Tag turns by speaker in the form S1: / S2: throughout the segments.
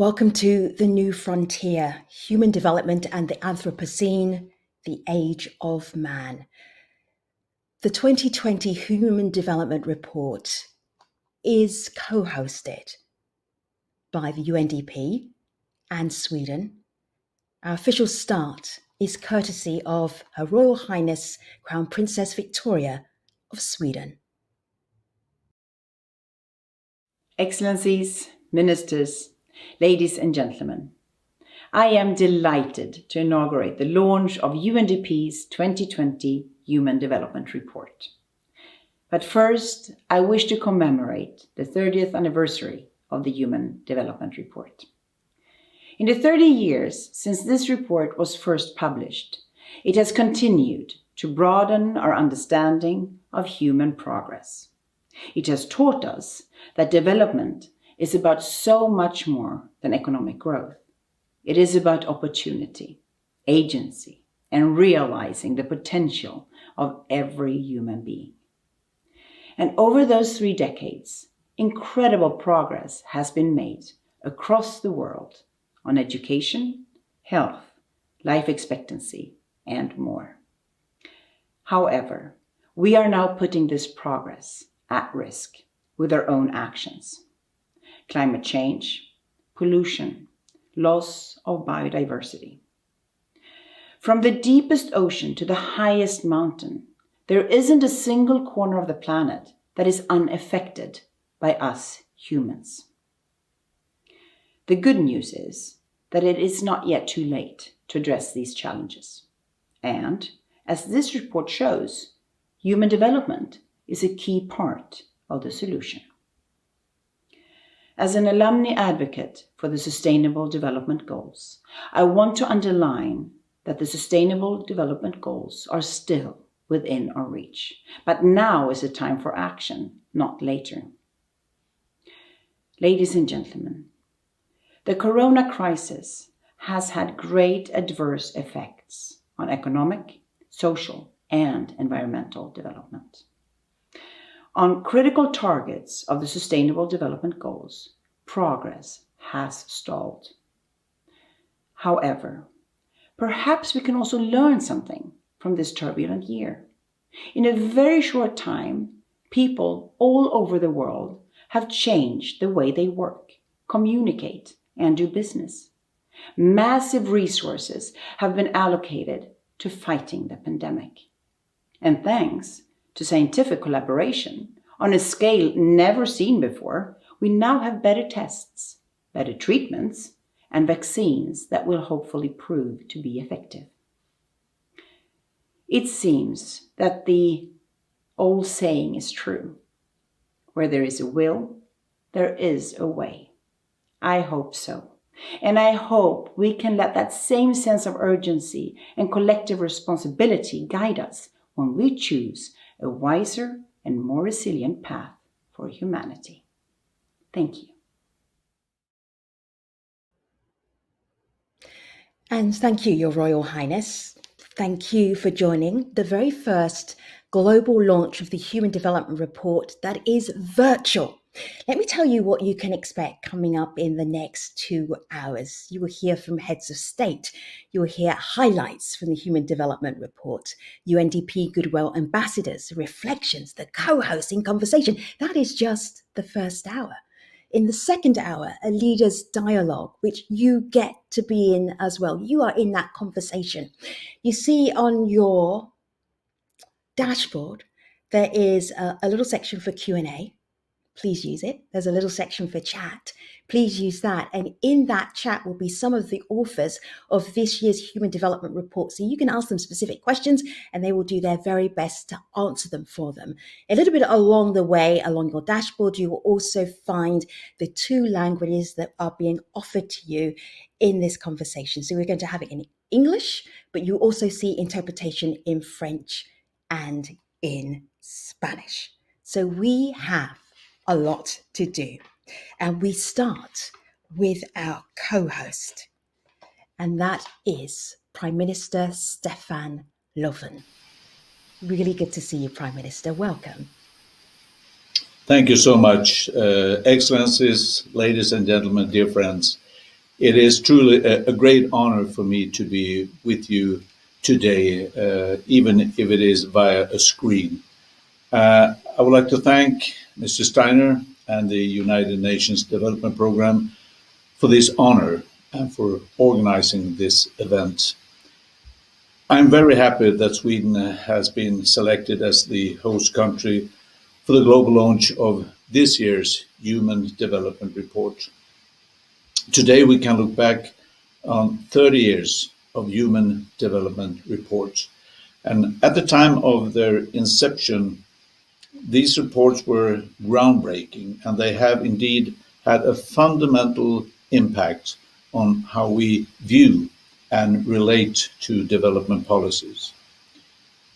S1: Welcome to The New Frontier, Human Development and the Anthropocene, the Age of Man. The 2020 Human Development Report is co-hosted by the UNDP and Sweden. Our official start is courtesy of Her Royal Highness Crown Princess Victoria of Sweden.
S2: Excellencies, ministers, ladies and gentlemen, I am delighted to inaugurate the launch of UNDP's 2020 Human Development Report. But first, I wish to commemorate the 30th anniversary of the Human Development Report. In the 30 years since this report was first published, it has continued to broaden our understanding of human progress. It has taught us that development is about so much more than economic growth. It is about opportunity, agency, and realizing the potential of every human being. And over those 3 decades, incredible progress has been made across the world on education, health, life expectancy, and more. However, we are now putting this progress at risk with our own actions. Climate change, pollution, loss of biodiversity. From the deepest ocean to the highest mountain, there isn't a single corner of the planet that is unaffected by us humans. The good news is that it is not yet too late to address these challenges. And, as this report shows, human development is a key part of the solution. As an alumni advocate for the Sustainable Development Goals, I want to underline that the Sustainable Development Goals are still within our reach. But now is the time for action, not later. Ladies and gentlemen, the corona crisis has had great adverse effects on economic, social, and environmental development. On critical targets of the Sustainable Development Goals, progress has stalled. However, perhaps we can also learn something from this turbulent year. In a very short time, people all over the world have changed the way they work, communicate, and do business. Massive resources have been allocated to fighting the pandemic. And thanks to scientific collaboration on a scale never seen before, we now have better tests, better treatments, and vaccines that will hopefully prove to be effective. It seems that the old saying is true. Where there is a will, there is a way. I hope so. And I hope we can let that same sense of urgency and collective responsibility guide us when we choose a wiser and more resilient path for humanity. Thank you.
S1: And thank you, Your Royal Highness. Thank you for joining the very first global launch of the Human Development Report that is virtual. Let me tell you what you can expect coming up in the next 2 hours. You will hear from heads of state. You will hear highlights from the Human Development Report, UNDP Goodwill ambassadors, reflections, the co-hosting conversation. That is just the first hour. In the second hour, a leaders' dialogue, which you get to be in as well. You are in that conversation. You see on your dashboard, there is a little section for Q&A. Please use it. There's a little section for chat. Please use that. And in that chat will be some of the authors of this year's Human Development Report. So you can ask them specific questions and they will do their very best to answer them for them. A little bit along the way, along your dashboard, you will also find the 2 languages that are being offered to you in this conversation. So we're going to have it in English, but you also see interpretation in French and in Spanish. So we have a lot to do. And we start with our co-host, and that is Prime Minister Stefan Löfven. Really good to see you, Prime Minister. Welcome.
S3: Thank you so much, Excellencies, ladies and gentlemen, dear friends. It is truly a great honor for me to be with you today, even if it is via a screen. I would like to thank Mr. Steiner and the United Nations Development Programme for this honor and for organizing this event. I'm very happy that Sweden has been selected as the host country for the global launch of this year's Human Development Report. Today we can look back on 30 years of Human Development Reports. And at the time of their inception, these reports were groundbreaking, and they have indeed had a fundamental impact on how we view and relate to development policies.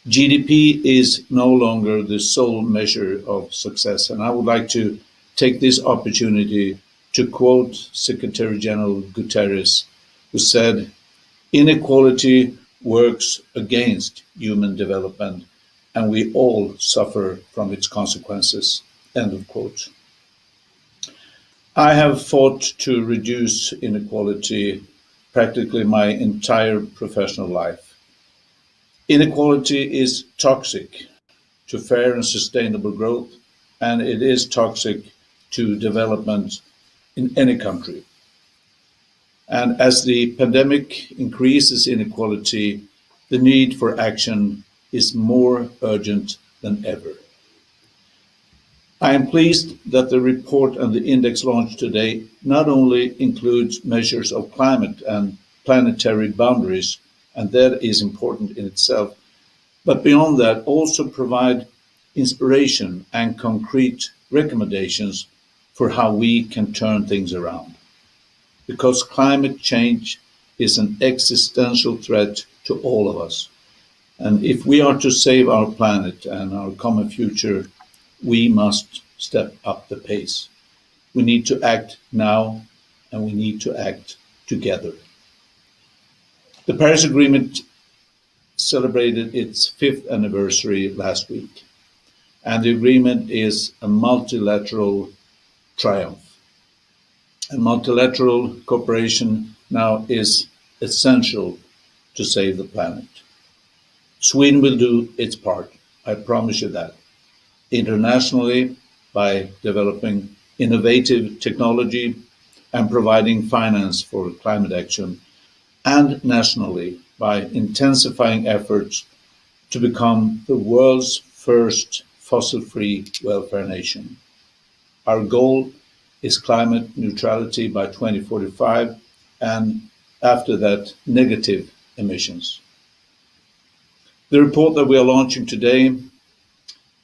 S3: GDP is no longer the sole measure of success, and I would like to take this opportunity to quote Secretary General Guterres, who said, "Inequality works against human development, and we all suffer from its consequences." End of quote. I have fought to reduce inequality practically my entire professional life. Inequality is toxic to fair and sustainable growth, and it is toxic to development in any country. And as the pandemic increases inequality, the need for action is more urgent than ever. I am pleased that the report and the index launched today not only includes measures of climate and planetary boundaries, and that is important in itself, but beyond that also provide inspiration and concrete recommendations for how we can turn things around. Because climate change is an existential threat to all of us. And if we are to save our planet and our common future, we must step up the pace. We need to act now, and we need to act together. The Paris Agreement celebrated its 5th anniversary last week, and the agreement is a multilateral triumph. And multilateral cooperation now is essential to save the planet. Sweden will do its part, I promise you that. Internationally, by developing innovative technology and providing finance for climate action, and nationally, by intensifying efforts to become the world's first fossil-free welfare nation. Our goal is climate neutrality by 2045, and after that, negative emissions. The report that we are launching today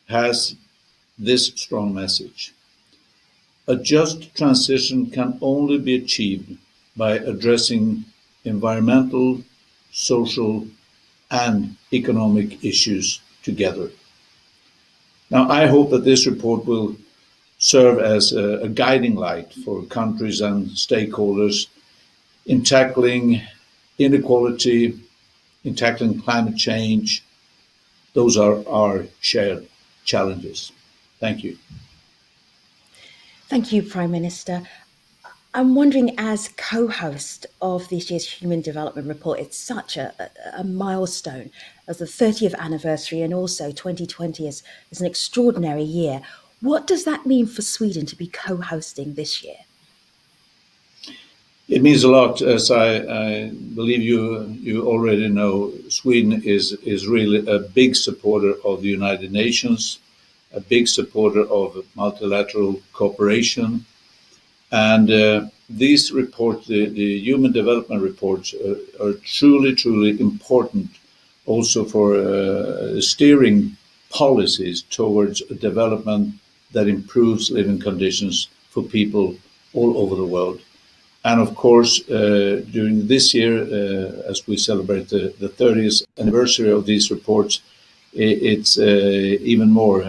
S3: has this strong message. A just transition can only be achieved by addressing environmental, social, and economic issues together. Now, I hope that this report will serve as a guiding light for countries and stakeholders in tackling inequality, in tackling climate change. Those are our shared challenges. Thank you.
S1: Thank you, Prime Minister. I'm wondering, as co-host of this year's Human Development Report, it's such a milestone as the 30th anniversary, and also 2020 is an extraordinary year. What does that mean for Sweden to be co-hosting this year?
S3: It means a lot, as I believe you already know. Sweden is really a big supporter of the United Nations, a big supporter of multilateral cooperation. And these reports, the Human Development Reports, are truly, truly important also for steering policies towards a development that improves living conditions for people all over the world. And of course, during this year, as we celebrate the 30th anniversary of these reports, it's even more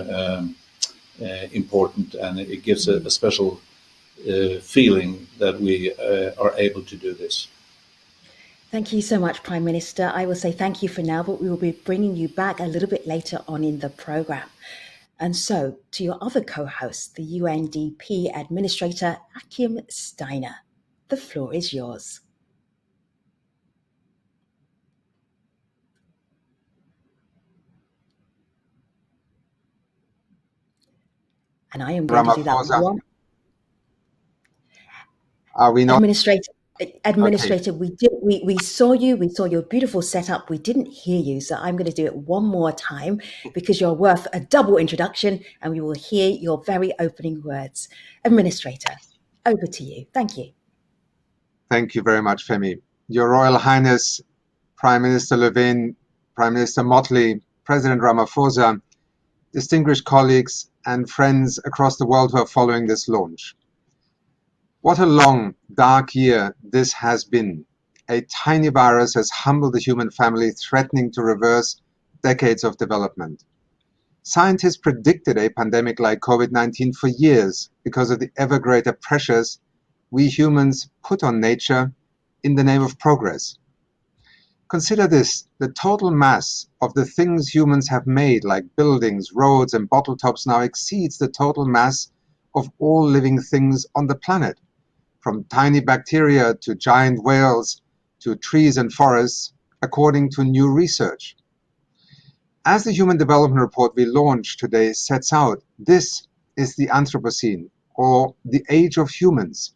S3: important, and it gives a special feeling that we are able to do this.
S1: Thank you so much, Prime Minister. I will say thank you for now, but we will be bringing you back a little bit later on in the programme. And so, to your other co-host, the UNDP Administrator, Achim Steiner. The floor is yours. And I am going to do that
S4: Ramaphosa,
S1: one.
S4: are we not?
S1: Administrator, we saw you, we saw your beautiful setup, we didn't hear you, so I'm going to do it one more time because you're worth a double introduction and we will hear your very opening words. Administrator, over to you. Thank you.
S4: Thank you very much, Femi. Your Royal Highness, Prime Minister Levin, Prime Minister Motley, President Ramaphosa, distinguished colleagues and friends across the world who are following this launch. What a long, dark year this has been. A tiny virus has humbled the human family, threatening to reverse decades of development. Scientists predicted a pandemic like COVID-19 for years because of the ever greater pressures we humans put on nature in the name of progress. Consider this: the total mass of the things humans have made, like buildings, roads, and bottle tops, now exceeds the total mass of all living things on the planet, from tiny bacteria to giant whales to trees and forests, according to new research. As the Human Development Report we launched today sets out, this is the Anthropocene, or the age of humans.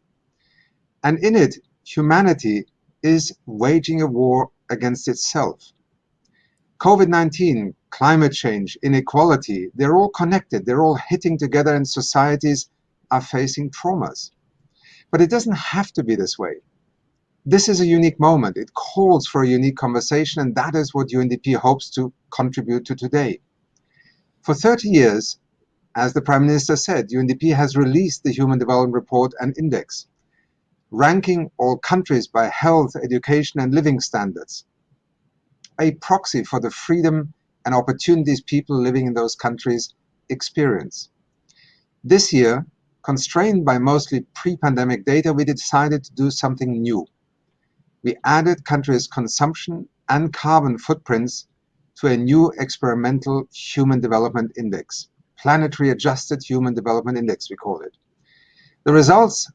S4: And in it, humanity is waging a war against itself. COVID-19, climate change, inequality, they're all connected, they're all hitting together, and societies are facing traumas. But it doesn't have to be this way. This is a unique moment. It calls for a unique conversation, and that is what UNDP hopes to contribute to today. For 30 years, as the Prime Minister said, UNDP has released the Human Development Report and Index, ranking all countries by health, education, and living standards, a proxy for the freedom and opportunities people living in those countries experience. This year, constrained by mostly pre-pandemic data, we decided to do something new. We added countries' consumption and carbon footprints to a new experimental Human Development Index, Planetary Adjusted Human Development Index, we call it. The results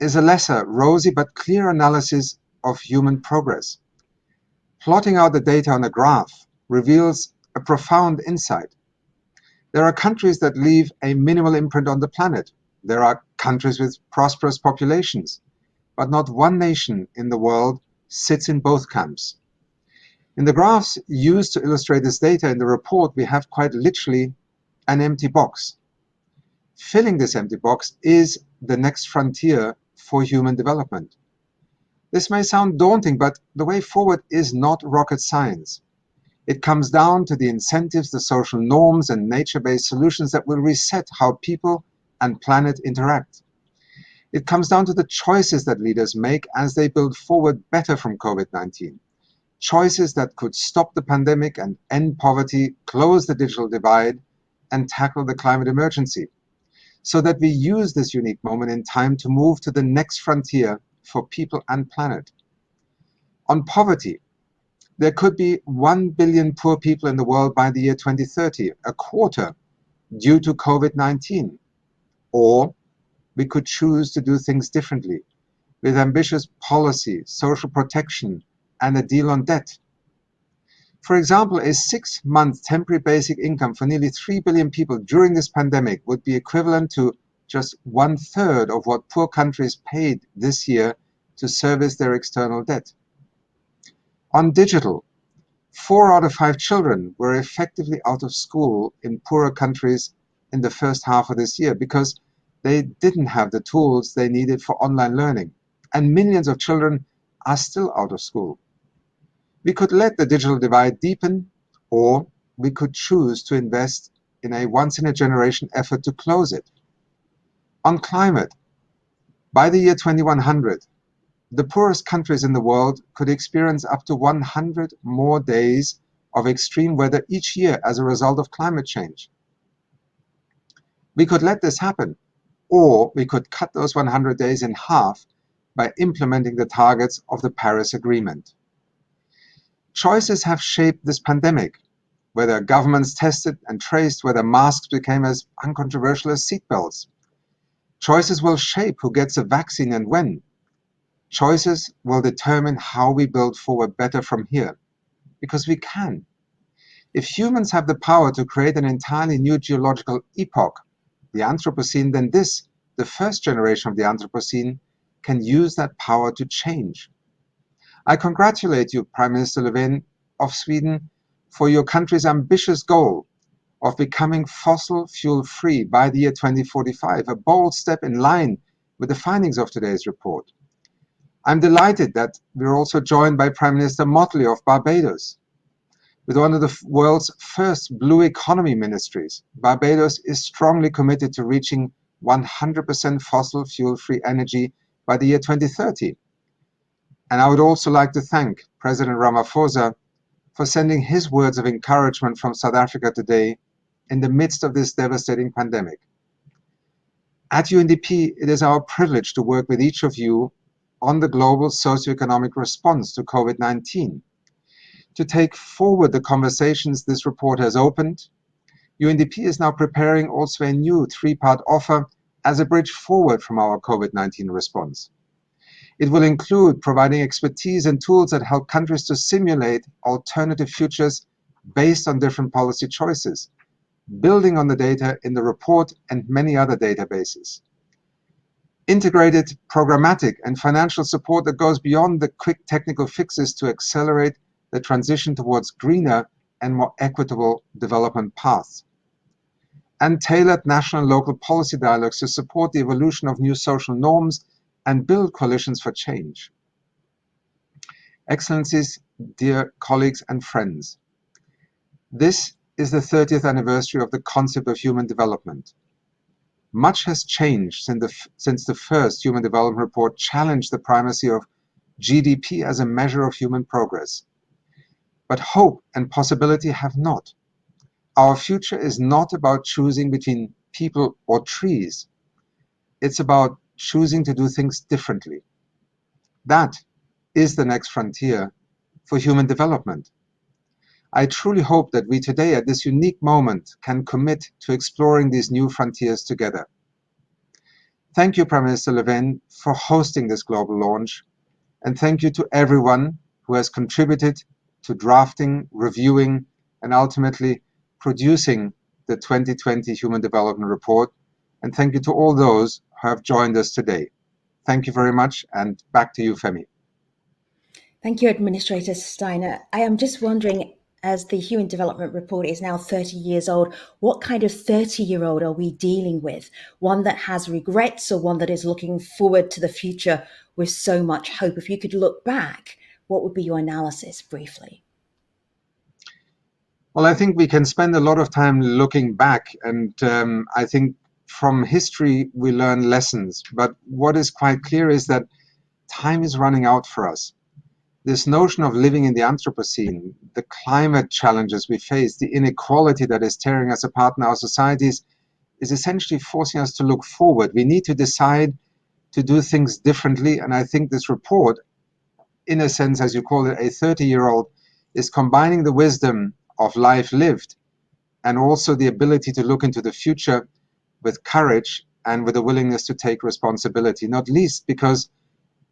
S4: is a lesser, rosy, but clear analysis of human progress. Plotting out the data on a graph reveals a profound insight. There are countries that leave a minimal imprint on the planet. There are countries with prosperous populations, but not one nation in the world sits in both camps. In the graphs used to illustrate this data in the report, we have quite literally an empty box. Filling this empty box is the next frontier for human development. This may sound daunting, but the way forward is not rocket science. It comes down to the incentives, the social norms, and nature-based solutions that will reset how people and planet interact. It comes down to the choices that leaders make as they build forward better from COVID-19. Choices that could stop the pandemic and end poverty, close the digital divide, and tackle the climate emergency, so that we use this unique moment in time to move to the next frontier for people and planet. On poverty, there could be 1 billion poor people in the world by the year 2030, a quarter due to COVID-19. Or we could choose to do things differently, with ambitious policy, social protection, and a deal on debt. For example, a 6-month temporary basic income for nearly 3 billion people during this pandemic would be equivalent to just 1/3 of what poor countries paid this year to service their external debt. On digital, 4 out of 5 children were effectively out of school in poorer countries in the first half of this year because they didn't have the tools they needed for online learning, and millions of children are still out of school. We could let the digital divide deepen, or we could choose to invest in a once-in-a-generation effort to close it. On climate, by the year 2100, the poorest countries in the world could experience up to 100 more days of extreme weather each year as a result of climate change. We could let this happen, or we could cut those 100 days in half by implementing the targets of the Paris Agreement. Choices have shaped this pandemic, whether governments tested and traced whether masks became as uncontroversial as seatbelts. Choices will shape who gets a vaccine and when. Choices will determine how we build forward better from here, because we can. If humans have the power to create an entirely new geological epoch, the Anthropocene, then this, the first generation of the Anthropocene, can use that power to change. I congratulate you, Prime Minister Löfven of Sweden, for your country's ambitious goal of becoming fossil fuel-free by the year 2045, a bold step in line with the findings of today's report. I'm delighted that we're also joined by Prime Minister Motley of Barbados. With one of the world's first blue economy ministries, Barbados is strongly committed to reaching 100% fossil fuel-free energy by the year 2030. And I would also like to thank President Ramaphosa for sending his words of encouragement from South Africa today in the midst of this devastating pandemic. At UNDP, it is our privilege to work with each of you on the global socioeconomic response to COVID-19. To take forward the conversations this report has opened, UNDP is now preparing also a new three-part offer as a bridge forward from our COVID-19 response. It will include providing expertise and tools that help countries to simulate alternative futures based on different policy choices, building on the data in the report and many other databases. Integrated programmatic and financial support that goes beyond the quick technical fixes to accelerate the transition towards greener and more equitable development paths. And tailored national and local policy dialogues to support the evolution of new social norms and build coalitions for change. Excellencies, dear colleagues and friends, this is the 30th anniversary of the concept of human development. Much has changed since the first Human Development Report challenged the primacy of GDP as a measure of human progress. But hope and possibility have not. Our future is not about choosing between people or trees. It's about choosing to do things differently. That is the next frontier for human development. I truly hope that we today, at this unique moment, can commit to exploring these new frontiers together. Thank you, Prime Minister Löfven, for hosting this global launch, and thank you to everyone who has contributed to drafting, reviewing, and ultimately producing the 2020 Human Development Report. And thank you to all those who have joined us today. Thank you very much, and back to you, Femi.
S1: Thank you, Administrator Steiner. I am just wondering, as the Human Development Report is now 30 years old, what kind of 30-year-old are we dealing with? One that has regrets or one that is looking forward to the future with so much hope? If you could look back, what would be your analysis briefly?
S4: Well, I think we can spend a lot of time looking back, and I think from history we learn lessons. But what is quite clear is that time is running out for us. This notion of living in the Anthropocene, the climate challenges we face, the inequality that is tearing us apart in our societies, is essentially forcing us to look forward. We need to decide to do things differently, and I think this report, in a sense, as you call it, a 30-year-old, is combining the wisdom of life lived and also the ability to look into the future with courage and with a willingness to take responsibility, not least because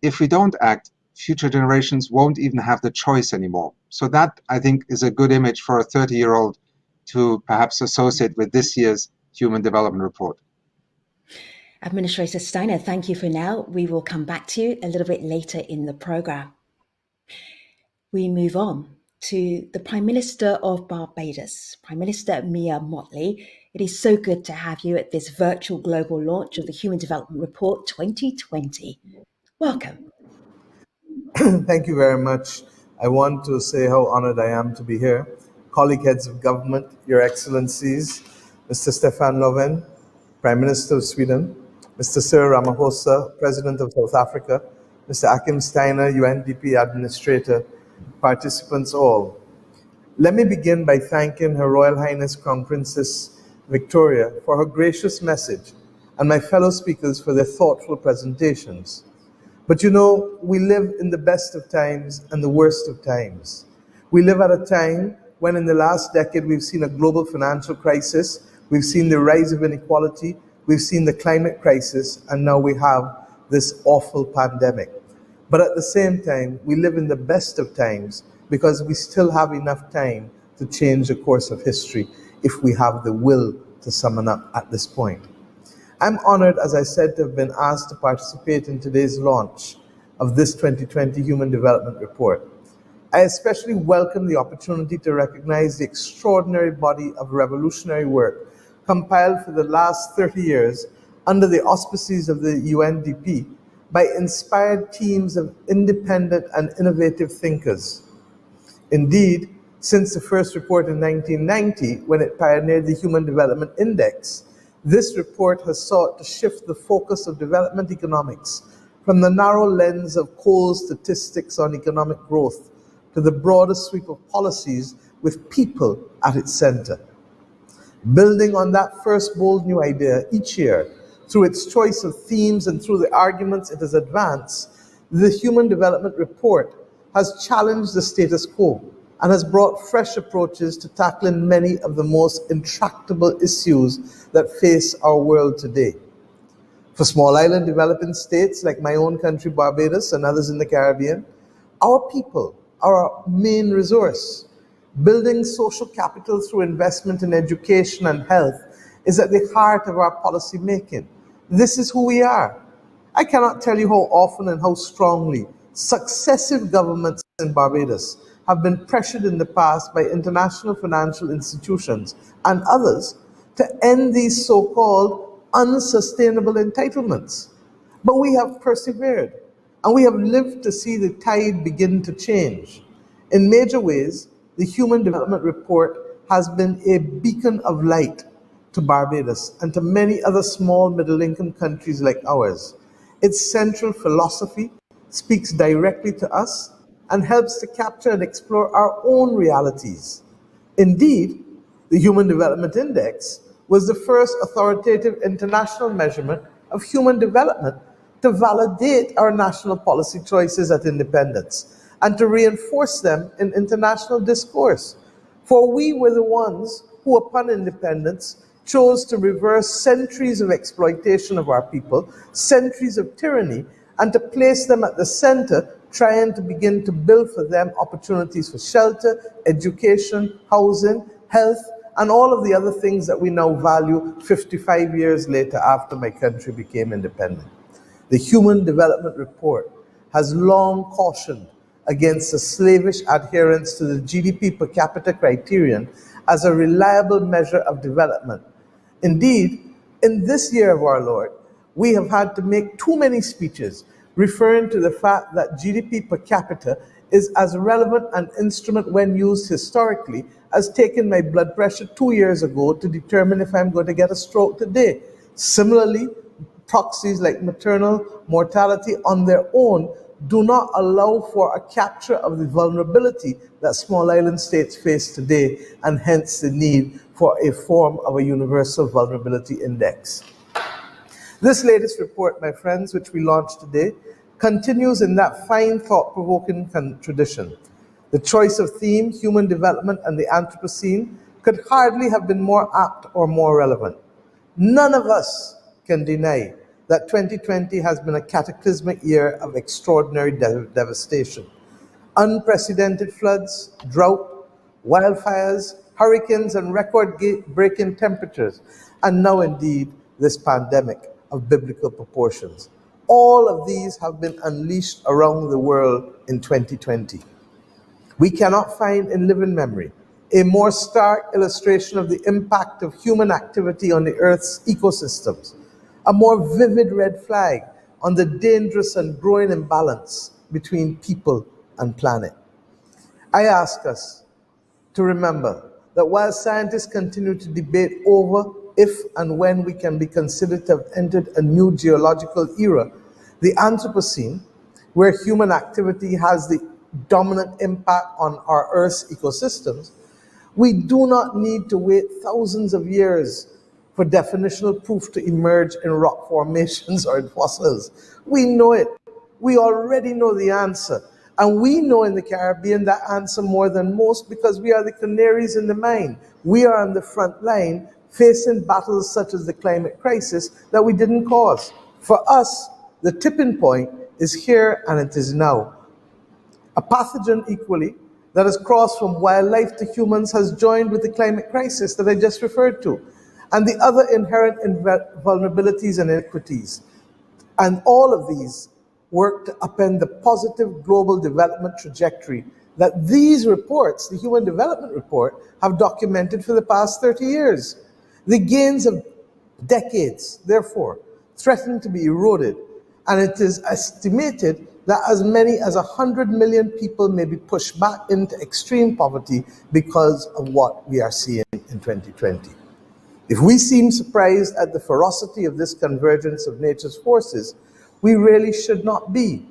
S4: if we don't act, future generations won't even have the choice anymore. So that, I think, is a good image for a 30-year-old to perhaps associate with this year's Human Development Report.
S1: Administrator Steiner, thank you for now. We will come back to you a little bit later in the programme. We move on to the Prime Minister of Barbados, Prime Minister Mia Mottley. It is so good to have you at this virtual global launch of the Human Development Report 2020. Welcome.
S5: Thank you very much. I want to say how honored I am to be here. Colleague heads of government, Your Excellencies, Mr. Stefan Löfven, Prime Minister of Sweden, Mr. Cyril Ramaphosa, President of South Africa, Mr. Achim Steiner, UNDP Administrator, participants all. Let me begin by thanking Her Royal Highness Crown Princess Victoria for her gracious message and my fellow speakers for their thoughtful presentations. But you know, we live in the best of times and the worst of times. We live at a time when in the last decade we've seen a global financial crisis, we've seen the rise of inequality, we've seen the climate crisis, and now we have this awful pandemic. But at the same time, we live in the best of times because we still have enough time to change the course of history if we have the will to summon up at this point. I'm honored, as I said, to have been asked to participate in today's launch of this 2020 Human Development Report. I especially welcome the opportunity to recognize the extraordinary body of revolutionary work compiled for the last 30 years under the auspices of the UNDP by inspired teams of independent and innovative thinkers. Indeed, since the first report in 1990, when it pioneered the Human Development Index, this report has sought to shift the focus of development economics from the narrow lens of cold statistics on economic growth to the broader sweep of policies with people at its center. Building on that first bold new idea each year, through its choice of themes and through the arguments it has advanced, the Human Development Report has challenged the status quo and has brought fresh approaches to tackling many of the most intractable issues that face our world today. For small island developing states like my own country, Barbados, and others in the Caribbean, our people are our main resource. Building social capital through investment in education and health is at the heart of our policy making. This is who we are. I cannot tell you how often and how strongly successive governments in Barbados have been pressured in the past by international financial institutions and others to end these so-called unsustainable entitlements. But we have persevered, and we have lived to see the tide begin to change. In major ways, the Human Development Report has been a beacon of light to Barbados and to many other small middle-income countries like ours. Its central philosophy speaks directly to us and helps to capture and explore our own realities. Indeed, the Human Development Index was the first authoritative international measurement of human development to validate our national policy choices at independence and to reinforce them in international discourse. For we were the ones who, upon independence, chose to reverse centuries of exploitation of our people, centuries of tyranny, and to place them at the center, trying to begin to build for them opportunities for shelter, education, housing, health, and all of the other things that we now value 55 years later after my country became independent. The Human Development Report has long cautioned against the slavish adherence to the GDP per capita criterion as a reliable measure of development. Indeed, in this year of our Lord, we have had to make too many speeches referring to the fact that GDP per capita is as relevant an instrument when used historically as taking my blood pressure 2 years ago to determine if I'm going to get a stroke today. Similarly, proxies like maternal mortality on their own do not allow for a capture of the vulnerability that small island states face today, and hence the need for a form of a universal vulnerability index. This latest report, my friends, which we launched today, continues in that fine thought-provoking tradition. The choice of theme, human development, and the Anthropocene could hardly have been more apt or more relevant. None of us can deny that 2020 has been a cataclysmic year of extraordinary devastation. Unprecedented floods, drought, wildfires, hurricanes, and record-breaking temperatures, and now indeed this pandemic of biblical proportions. All of these have been unleashed around the world in 2020. We cannot find in living memory a more stark illustration of the impact of human activity on the Earth's ecosystems, a more vivid red flag on the dangerous and growing imbalance between people and planet. I ask us to remember that while scientists continue to debate over if and when we can be considered to have entered a new geological era, the Anthropocene, where human activity has the dominant impact on our Earth's ecosystems, we do not need to wait thousands of years for definitional proof to emerge in rock formations or in fossils. We know it. We already know the answer. And we know in the Caribbean that answer more than most because we are the canaries in the mine. We are on the front line facing battles such as the climate crisis that we didn't cause. For us, the tipping point is here and it is now. A pathogen equally that has crossed from wildlife to humans has joined with the climate crisis that I just referred to, and the other inherent vulnerabilities and inequities. And all of these work to upend the positive global development trajectory that these reports, the Human Development Report, have documented for the past 30 years. The gains of decades, therefore, threaten to be eroded, and it is estimated that as many as 100 million people may be pushed back into extreme poverty because of what we are seeing in 2020. If we seem surprised at the ferocity of this convergence of nature's forces, we really should not be.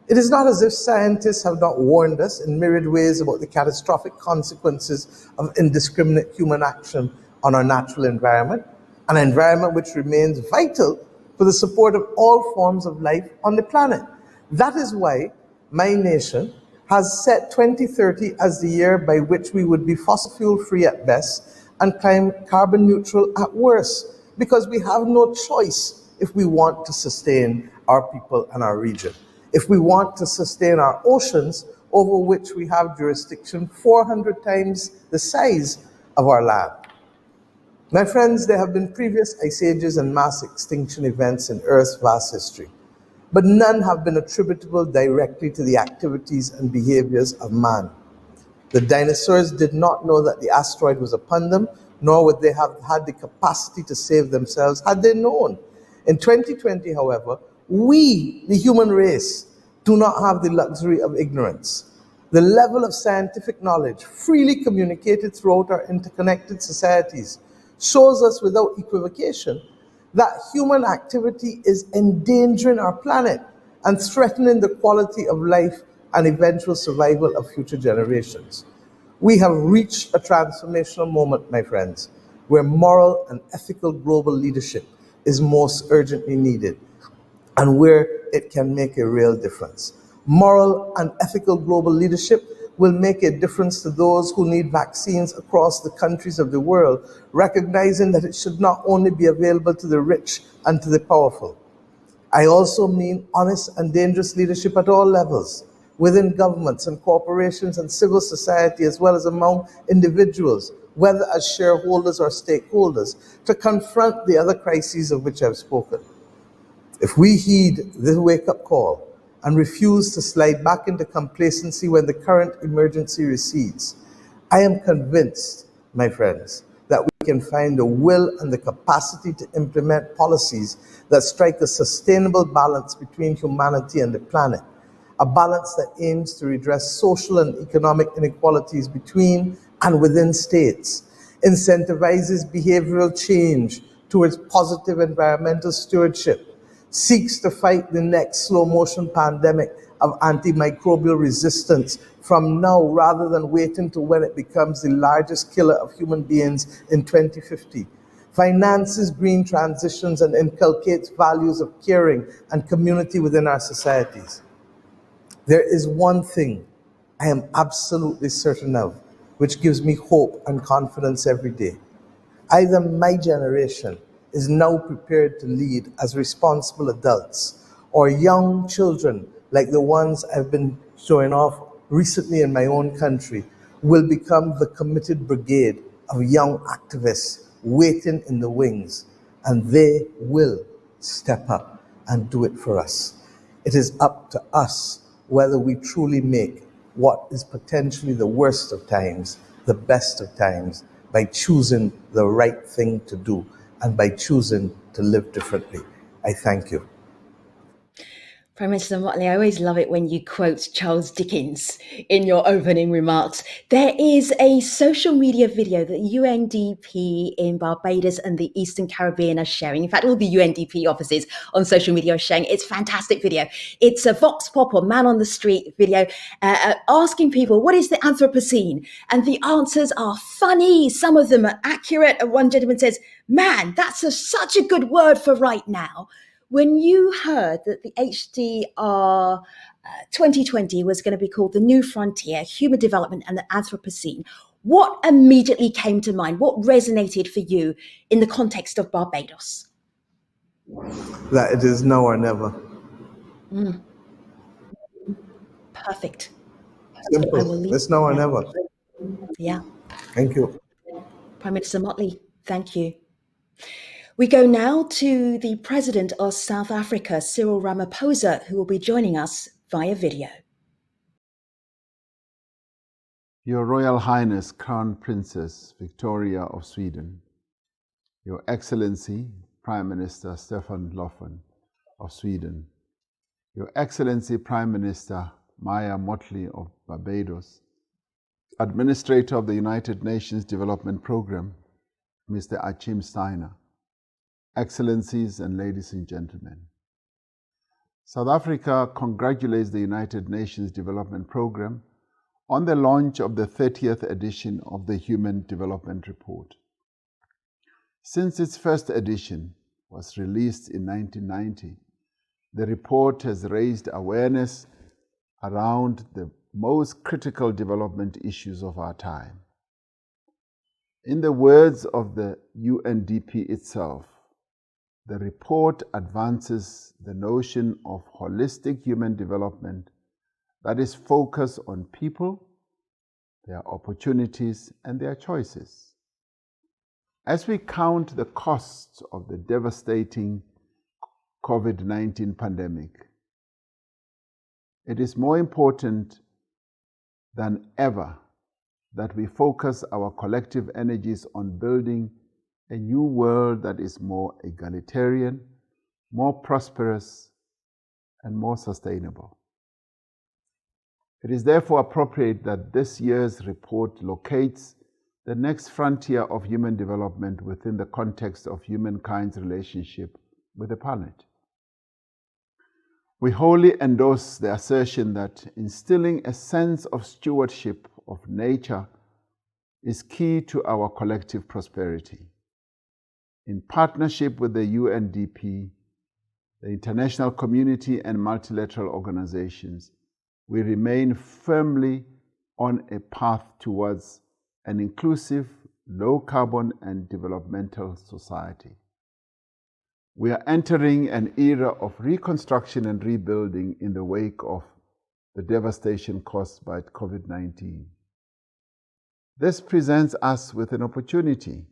S5: It is not as if scientists have not warned us in myriad ways about the catastrophic consequences of indiscriminate human action on our natural environment, an environment which remains vital for the support of all forms of life on the planet. That is why my nation has set 2030 as the year by which we would be fossil fuel free at best and carbon neutral at worst, because we have no choice if we want to sustain our people and our region. If we want to sustain our oceans, over which we have jurisdiction 400 times the size of our land. My friends, there have been previous ice ages and mass extinction events in Earth's vast history, but none have been attributable directly to the activities and behaviors of man. The dinosaurs did not know that the asteroid was upon them, nor would they have had the capacity to save themselves had they known. In 2020, however, we, the human race, do not have the luxury of ignorance. The level of scientific knowledge freely communicated throughout our interconnected societies shows us without equivocation that human activity is endangering our planet and threatening the quality of life and eventual survival of future generations. We have reached a transformational moment, my friends, where moral and ethical global leadership is most urgently needed and where it can make a real difference. Moral and ethical global leadership will make a difference to those who need vaccines across the countries of the world, recognizing that it should not only be available to the rich and to the powerful. I also mean honest and dangerous leadership at all levels, within governments and corporations and civil society, as well as among individuals, whether as shareholders or stakeholders, to confront the other crises of which I've spoken. If we heed this wake-up call and refuse to slide back into complacency when the current emergency recedes, I am convinced, my friends, that we can find the will and the capacity to implement policies that strike a sustainable balance between humanity and the planet, a balance that aims to redress social and economic inequalities between and within states, incentivizes behavioral change towards positive environmental stewardship, seeks to fight the next slow-motion pandemic of antimicrobial resistance from now rather than waiting to when it becomes the largest killer of human beings in 2050, finances green transitions and inculcates values of caring and community within our societies. There is one thing I am absolutely certain of, which gives me hope and confidence every day. Either my generation is now prepared to lead as responsible adults, or young children like the ones I've been showing off recently in my own country will become the committed brigade of young activists waiting in the wings, and they will step up and do it for us. It is up to us whether we truly make what is potentially the worst of times the best of times by choosing the right thing to do and by choosing to live differently. I thank you.
S1: Prime Minister Motley, I always love it when you quote Charles Dickens in your opening remarks. There is a social media video that UNDP in Barbados and the Eastern Caribbean are sharing. In fact, all the UNDP offices on social media are sharing. It's a fantastic video. It's a vox pop or man on the street video asking people, what is the Anthropocene? And the answers are funny. Some of them are accurate. And one gentleman says, man, that's such a good word for right now. When you heard that the HDR 2020 was going to be called the New Frontier, Human Development and the Anthropocene, what immediately came to mind? What resonated for you in the context of Barbados?
S5: That it is now or never.
S1: Perfect.
S5: Simple.
S1: I will leave
S5: It's now or
S1: it there.
S5: never.
S1: Yeah.
S5: Thank you.
S1: Prime Minister Motley, thank you. We go now to the President of South Africa, Cyril Ramaphosa, who will be joining us via video.
S6: Your Royal Highness Crown Princess Victoria of Sweden, Your Excellency Prime Minister Stefan Löfven of Sweden, Your Excellency Prime Minister Maya Motley of Barbados, Administrator of the United Nations Development Programme, Mr. Achim Steiner, Excellencies and ladies and gentlemen. South Africa congratulates the United Nations Development Programme on the launch of the 30th edition of the Human Development Report. Since its first edition was released in 1990, the report has raised awareness around the most critical development issues of our time. In the words of the UNDP itself, the report advances the notion of holistic human development that is focused on people, their opportunities, and their choices. As we count the costs of the devastating COVID-19 pandemic, it is more important than ever that we focus our collective energies on building a new world that is more egalitarian, more prosperous, and more sustainable. It is therefore appropriate that this year's report locates the next frontier of human development within the context of humankind's relationship with the planet. We wholly endorse the assertion that instilling a sense of stewardship of nature is key to our collective prosperity. In partnership with the UNDP, the international community, and multilateral organizations, we remain firmly on a path towards an inclusive, low-carbon, and developmental society. We are entering an era of reconstruction and rebuilding in the wake of the devastation caused by COVID-19. This presents us with an opportunity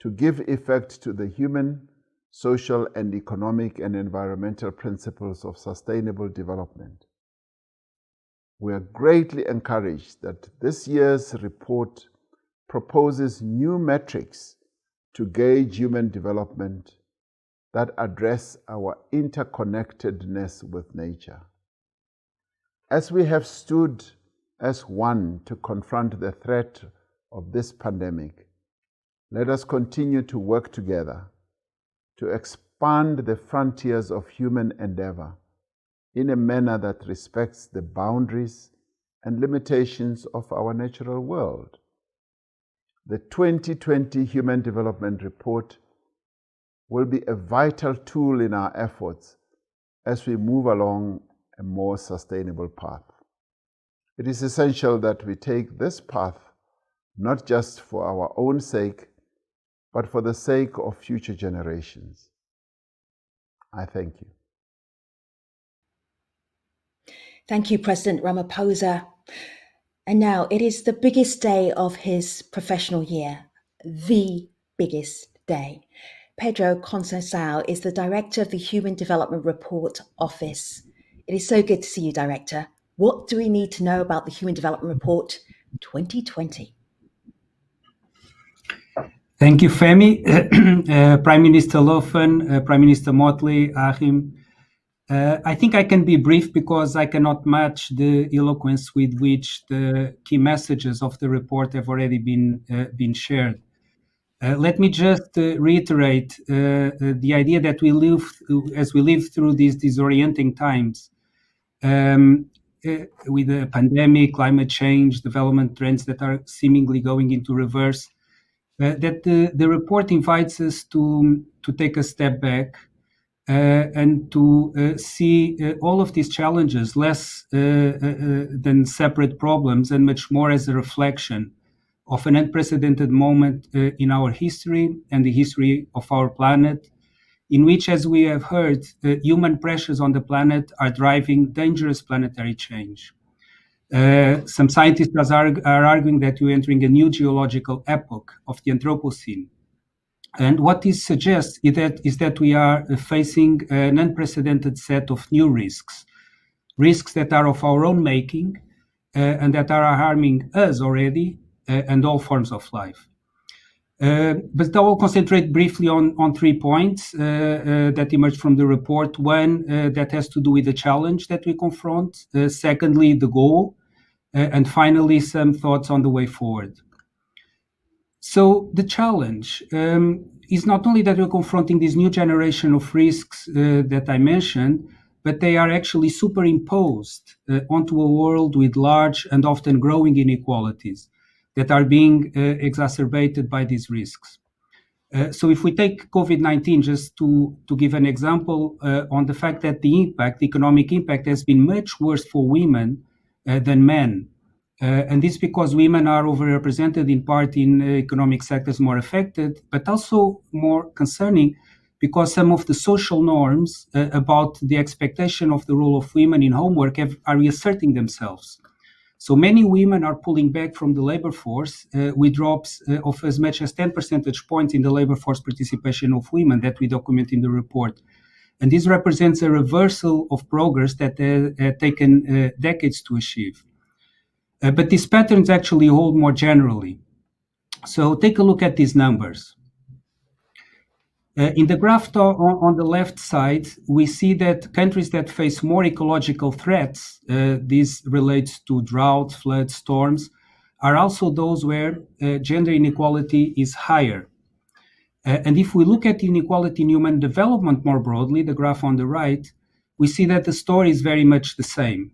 S6: to give effect to the human, social, and economic and environmental principles of sustainable development. We are greatly encouraged that this year's report proposes new metrics to gauge human development that address our interconnectedness with nature. As we have stood as one to confront the threat of this pandemic, let us continue to work together to expand the frontiers of human endeavor in a manner that respects the boundaries and limitations of our natural world. The 2020 Human Development Report will be a vital tool in our efforts as we move along a more sustainable path. It is essential that we take this path not just for our own sake, but for the sake of future generations. I thank you.
S1: Thank you, President Ramaphosa. And now it is the biggest day of his professional year, the biggest day. Pedro Conceição is the Director of the Human Development Report Office. It is so good to see you, Director. What do we need to know about the Human Development Report 2020?
S7: Thank you, Femi. Prime Minister Löfven, Prime Minister Motley, Achim. I think I can be brief because I cannot match the eloquence with which the key messages of the report have already been shared. Let me just reiterate the idea that as we live through these disorienting times, with the pandemic, climate change, development trends that are seemingly going into reverse, that the report invites us to take a step back and to see all of these challenges less than separate problems and much more as a reflection of an unprecedented moment in our history and the history of our planet, in which, as we have heard, human pressures on the planet are driving dangerous planetary change. Some scientists are arguing that we're entering a new geological epoch of the Anthropocene. And what this suggests is that we are facing an unprecedented set of new risks that are of our own making and that are harming us already and all forms of life. But I will concentrate briefly on 3 points that emerge from the report. One, that has to do with the challenge that we confront. Secondly, the goal. And finally, some thoughts on the way forward. So the challenge is not only that we're confronting this new generation of risks that I mentioned, but they are actually superimposed onto a world with large and often growing inequalities that are being exacerbated by these risks. So if we take COVID-19 just to give an example on the fact that the economic impact has been much worse for women than men. And this because women are overrepresented in part in economic sectors more affected, but also more concerning because some of the social norms about the expectation of the role of women in homework are reasserting themselves. So many women are pulling back from the labor force with drops of as much as 10 percentage points in the labor force participation of women that we document in the report. And this represents a reversal of progress that had taken decades to achieve. But these patterns actually hold more generally. So take a look at these numbers. In the graph on the left side, we see that countries that face more ecological threats, this relates to drought, floods, storms, are also those where gender inequality is higher. And if we look at inequality in human development more broadly, the graph on the right, we see that the story is very much the same.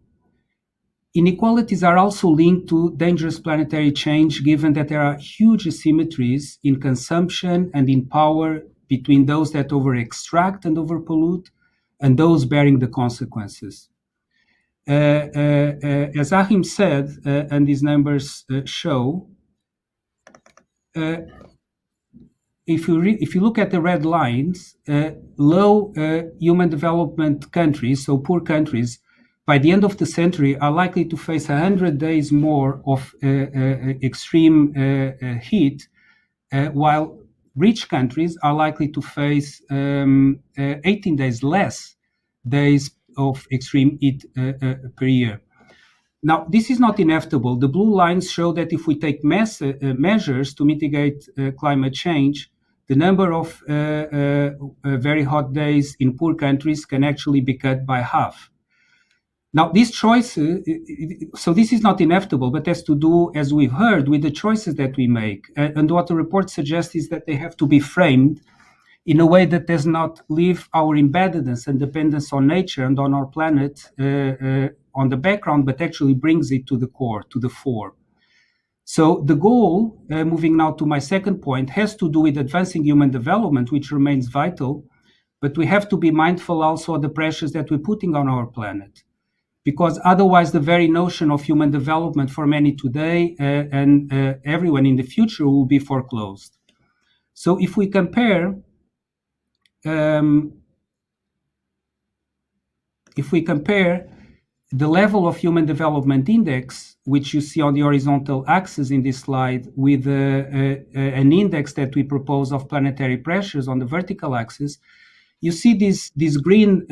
S7: Inequalities are also linked to dangerous planetary change, given that there are huge asymmetries in consumption and in power between those that over-extract and over-pollute and those bearing the consequences. As Achim said, and these numbers show, if you look at the red lines, low human development countries, so poor countries, by the end of the century are likely to face 100 days more of extreme heat, while rich countries are likely to face 18 days less days of extreme heat per year. Now, this is not inevitable. The blue lines show that if we take measures to mitigate climate change, the number of very hot days in poor countries can actually be cut by half. Now, these choices, so this is not inevitable, but has to do, as we've heard, with the choices that we make. And what the report suggests is that they have to be framed in a way that does not leave our embeddedness and dependence on nature and on our planet on the background, but actually brings it to the core, to the fore. So the goal, moving now to my second point, has to do with advancing human development, which remains vital, but we have to be mindful also of the pressures that we're putting on our planet. Because otherwise the very notion of human development for many today and everyone in the future will be foreclosed. So if we compare the level of human development index, which you see on the horizontal axis in this slide, with an index that we propose of planetary pressures on the vertical axis, you see this green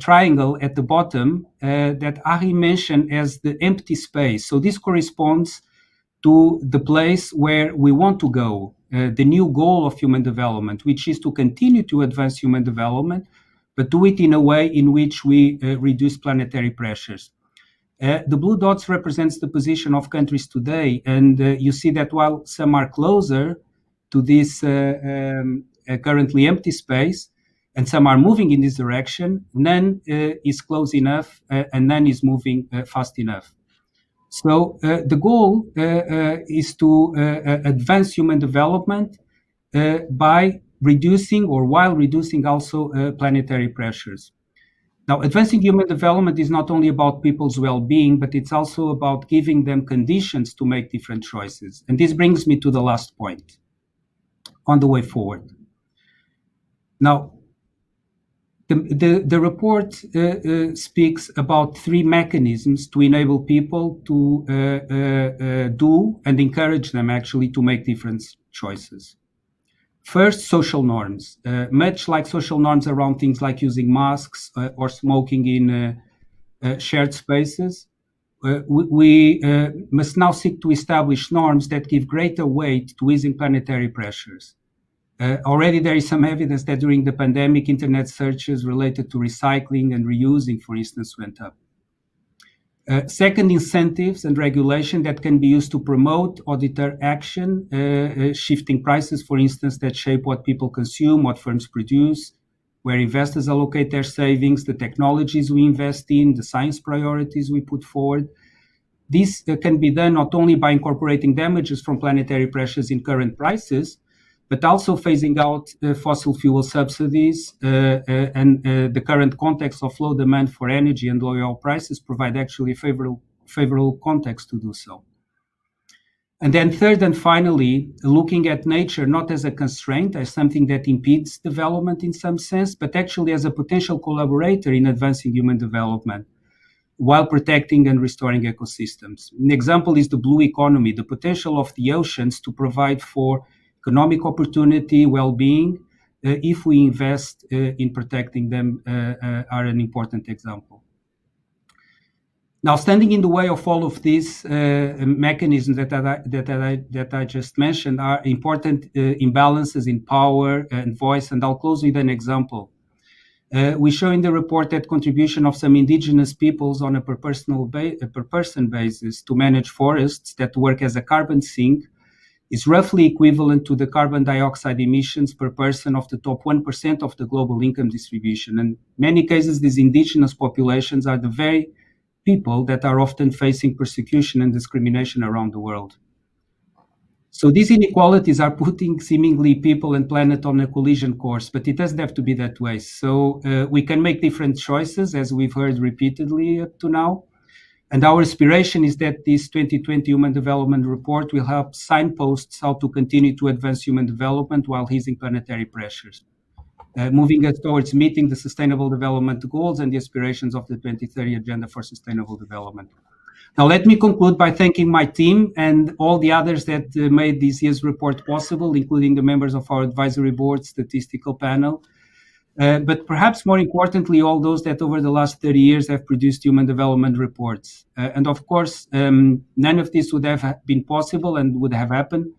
S7: triangle at the bottom that Achim mentioned as the empty space. So this corresponds to the place where we want to go, the new goal of human development, which is to continue to advance human development, but do it in a way in which we reduce planetary pressures. The blue dots represents the position of countries today, and you see that while some are closer to this currently empty space, and some are moving in this direction, none is close enough, and none is moving fast enough. So the goal is to advance human development by reducing, or while reducing also planetary pressures. Now, advancing human development is not only about people's well-being, but it's also about giving them conditions to make different choices. And this brings me to the last point on the way forward. Now, The report speaks about three mechanisms to enable people to do and encourage them actually to make different choices. First, social norms. Much like social norms around things like using masks or smoking in shared spaces, we must now seek to establish norms that give greater weight to easing planetary pressures. Already there is some evidence that during the pandemic, internet searches related to recycling and reusing, for instance, went up. Second, incentives and regulation that can be used to promote or deter action, shifting prices, for instance, that shape what people consume, what firms produce, where investors allocate their savings, the technologies we invest in, the science priorities we put forward. This can be done not only by incorporating damages from planetary pressures in current prices, but also phasing out fossil fuel subsidies and the current context of low demand for energy and low oil prices provide actually favorable context to do so. And then third and finally, looking at nature not as a constraint, as something that impedes development in some sense, but actually as a potential collaborator in advancing human development while protecting and restoring ecosystems. An example is the blue economy, the potential of the oceans to provide for economic opportunity, well-being, if we invest in protecting them, are an important example. Now, standing in the way of all of these mechanisms that I just mentioned are important imbalances in power and voice, and I'll close with an example. We show in the report that contribution of some indigenous peoples on a per person basis to manage forests that work as a carbon sink is roughly equivalent to the carbon dioxide emissions per person of the top 1% of the global income distribution. And in many cases, these indigenous populations are the very people that are often facing persecution and discrimination around the world. So these inequalities are putting seemingly people and planet on a collision course, but it doesn't have to be that way. So we can make different choices, as we've heard repeatedly up to now. And our aspiration is that this 2020 Human Development Report will help signposts how to continue to advance human development while easing planetary pressures, moving us towards meeting the Sustainable Development Goals and the aspirations of the 2030 Agenda for Sustainable Development. Now, let me conclude by thanking my team and all the others that made this year's report possible, including the members of our advisory board, statistical panel, but perhaps more importantly, all those that over the last 30 years have produced human development reports. And of course, none of this would have been possible and would have happened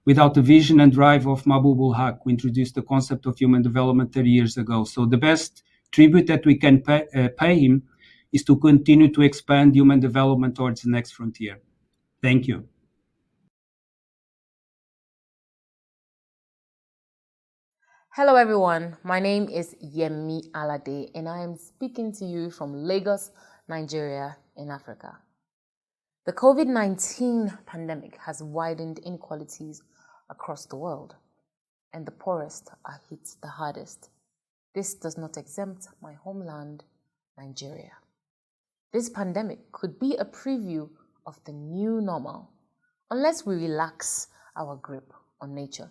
S7: without the vision and drive of Mahbub ul Haq, who introduced the concept of human development 30 years ago. So the best tribute that we can pay him is to continue to expand human development towards the next frontier. Thank you.
S8: Hello everyone, my name is Yemi Alade and I am speaking to you from Lagos, Nigeria in Africa. The COVID-19 pandemic has widened inequalities across the world and the poorest are hit the hardest. This does not exempt my homeland, Nigeria. This pandemic could be a preview of the new normal unless we relax our grip on nature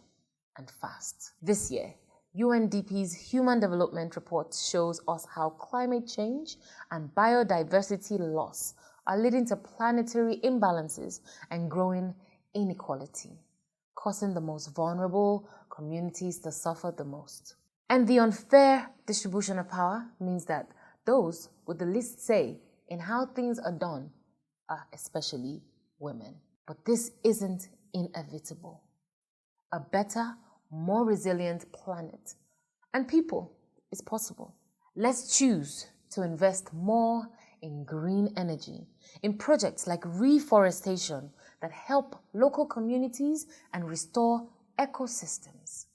S8: and fast. This year, UNDP's Human Development Report shows us how climate change and biodiversity loss are leading to planetary imbalances and growing inequality, causing the most vulnerable communities to suffer the most. And the unfair distribution of power means that those with the least say in how things are done are especially women. But this isn't inevitable. A better, more resilient planet and people is possible. Let's choose to invest more in green energy, in projects like reforestation that help local communities and restore ecosystems.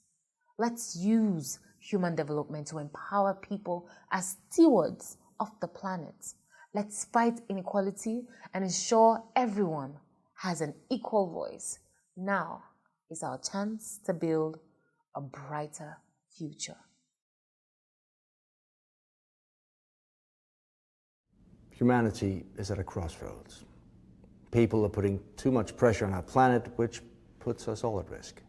S8: Let's use human development to empower people as stewards of the planet. Let's fight inequality and ensure everyone has an equal voice. Now is our chance to build a brighter future.
S9: Humanity is at a crossroads. People are putting too much pressure on our planet, which puts us all at risk.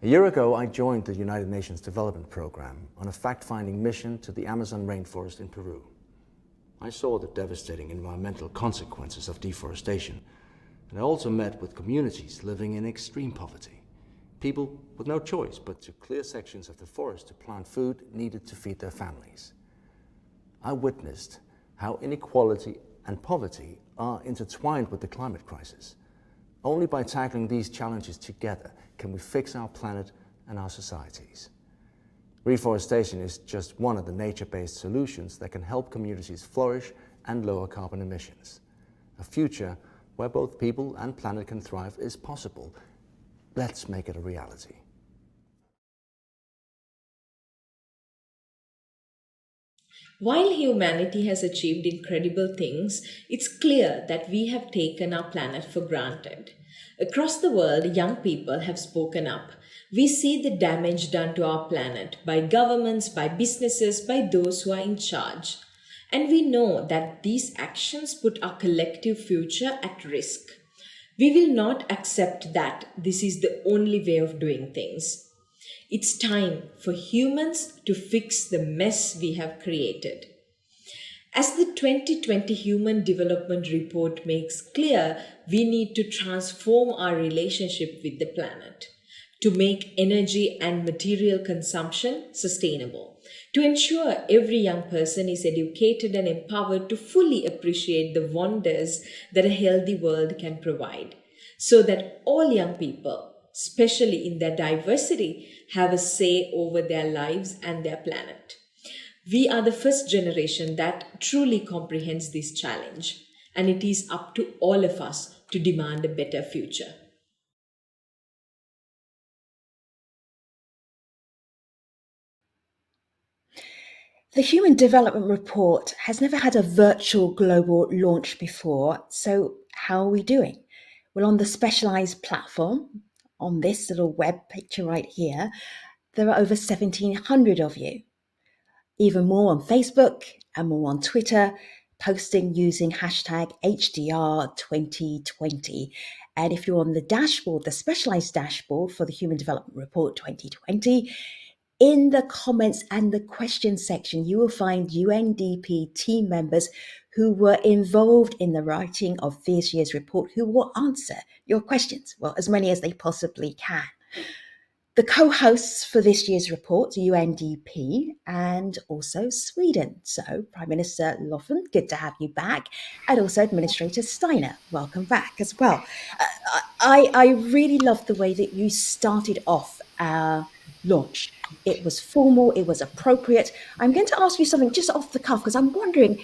S9: A year ago, I joined the United Nations Development Programme on a fact-finding mission to the Amazon rainforest in Peru. I saw the devastating environmental consequences of deforestation, and I also met with communities living in extreme poverty, people with no choice but to clear sections of the forest to plant food needed to feed their families. I witnessed how inequality and poverty are intertwined with the climate crisis. Only by tackling these challenges together can we fix our planet and our societies. Reforestation is just one of the nature-based solutions that can help communities flourish and lower carbon emissions. A future where both people and planet can thrive is possible. Let's make it a reality.
S10: While humanity has achieved incredible things, it's clear that we have taken our planet for granted. Across the world, young people have spoken up. We see the damage done to our planet by governments, by businesses, by those who are in charge. And we know that these actions put our collective future at risk. We will not accept that this is the only way of doing things. It's time for humans to fix the mess we have created. As the 2020 Human Development Report makes clear, we need to transform our relationship with the planet to make energy and material consumption sustainable, to ensure every young person is educated and empowered to fully appreciate the wonders that a healthy world can provide, so that all young people, especially in their diversity, have a say over their lives and their planet. We are the first generation that truly comprehends this challenge, and it is up to all of us to demand a better future.
S1: The Human Development Report has never had a virtual global launch before, so how are we doing? Well, on the specialized platform, on this little web picture right here, there are over 1,700 of you. Even more on Facebook and more on Twitter, posting using hashtag HDR2020. And if you're on the dashboard, the specialized dashboard for the Human Development Report 2020, in the comments and the question section, you will find UNDP team members who were involved in the writing of this year's report who will answer your questions, well, as many as they possibly can. The co-hosts for this year's report, UNDP and also Sweden. So Prime Minister Löfven, good to have you back. And also Administrator Steiner, welcome back as well. I really love the way that you started off our launch. It was formal, it was appropriate. I'm going to ask you something just off the cuff because I'm wondering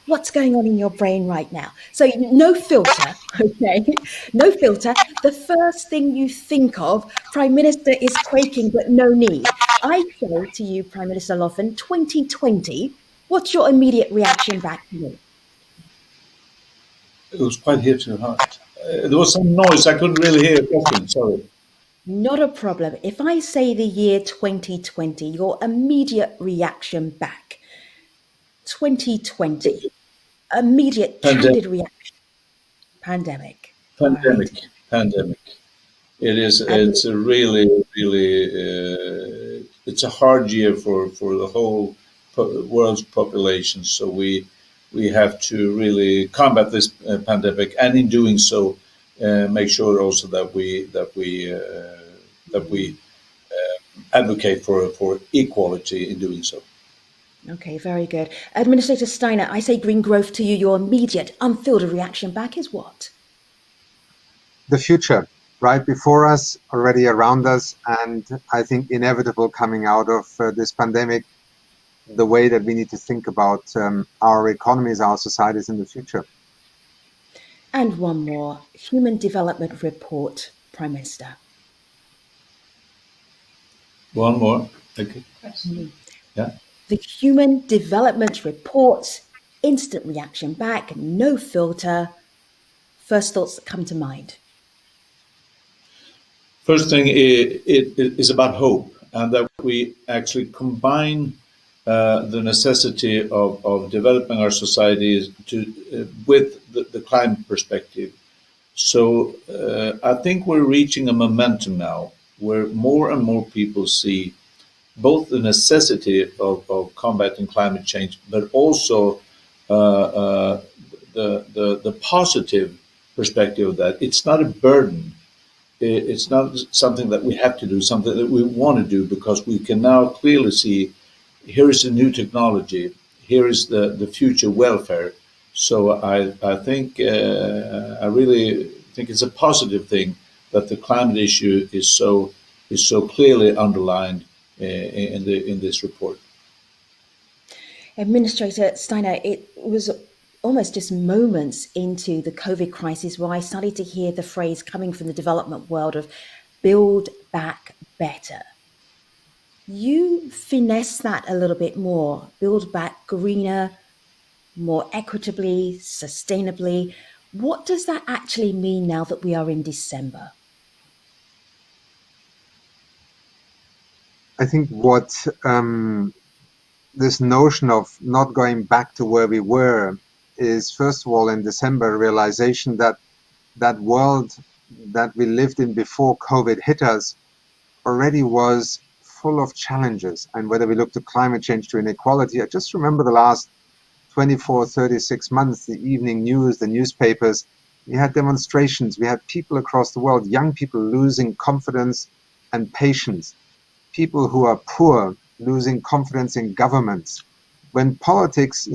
S1: what's going on in your brain right now. So no filter, okay? No filter. The first thing you think of, Prime Minister is quaking, but no need. I say to you, Prime Minister Löfven, 2020, what's your immediate reaction back to me?
S3: It was quite hit to the heart. There was some noise. I couldn't really hear a question. Sorry.
S1: Not a problem. If I say the year 2020, your immediate reaction back. 2020. Immediate candid reaction. Pandemic.
S3: Pandemic. It is. It's a really, it's a hard year for the whole world's population. So we have to really combat this pandemic, and in doing so, make sure also that we advocate for equality in doing so.
S1: Okay, very good. Administrator Steiner, I say green growth to you. Your immediate, unfiltered reaction back is what?
S4: The future, right before us, already around us, and I think inevitable coming out of this pandemic, the way that we need to think about our economies, our societies in the future.
S1: And one more, Human Development Report, Prime Minister.
S3: One more. Okay. Yeah.
S1: The Human Development Report, instant reaction back, no filter. First thoughts that come to mind.
S3: First thing, it is about hope, and that we actually combine the necessity of developing our societies with the climate perspective. So I think we're reaching a momentum now where more and more people see both the necessity of combating climate change, but also the positive perspective of that. It's not a burden. It's not something that we have to do, something that we want to do, because we can now clearly see here is a new technology, here is the future welfare. So I think I really think it's a positive thing that the climate issue is so clearly underlined in this report.
S1: Administrator Steiner, it was almost just moments into the COVID crisis where I started to hear the phrase coming from the development world of build back better. You finesse that a little bit more, build back greener, more equitably, sustainably. What does that actually mean now that we are in December?
S4: I think what this notion of not going back to where we were is, first of all, in December, a realization that that world that we lived in before COVID hit us already was full of challenges. And whether we look to climate change, to inequality, I just remember the last 24, 36 months, the evening news, the newspapers, we had demonstrations, we had people across the world, young people losing confidence and patience, people who are poor losing confidence in governments. When politics,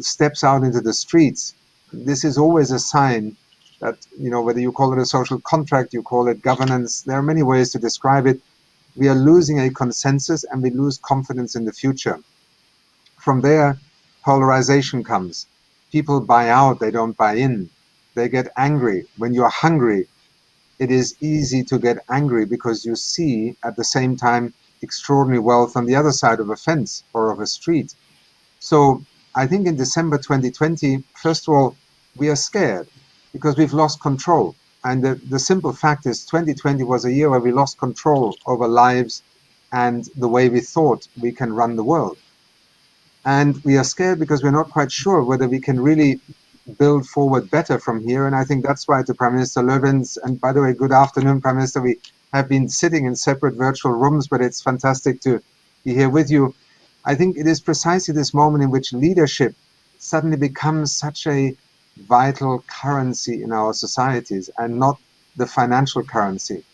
S4: steps out into the streets, this is always a sign that, whether you call it a social contract, you call it governance, there are many ways to describe it. We are losing a consensus and we lose confidence in the future. From there, polarization comes. People buy out, they don't buy in. They get angry. When you're hungry, it is easy to get angry because you see at the same time extraordinary wealth on the other side of a fence or of a street. So I think in December 2020, first of all, we are scared because we've lost control. And the simple fact is 2020 was a year where we lost control over lives and the way we thought we can run the world. And we are scared because we're not quite sure whether we can really build forward better from here. And I think that's why to Prime Minister Löfven's, and by the way, good afternoon, Prime Minister, we have been sitting in separate virtual rooms, but it's fantastic to be here with you. I think it is precisely this moment in which leadership suddenly becomes such a vital currency in our societies and not the financial currency,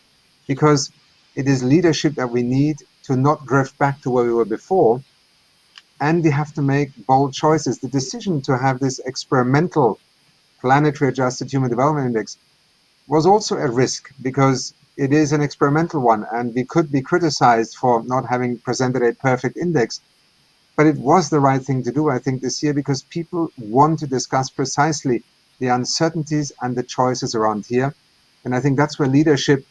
S4: because it is leadership that we need to not drift back to where we were before. And we have to make bold choices. The decision to have this experimental planetary adjusted human development index was also a risk because it is an experimental one and we could be criticized for not having presented a perfect index. But it was the right thing to do, I think, this year, because people want to discuss precisely the uncertainties and the choices around here. And I think that's where leadership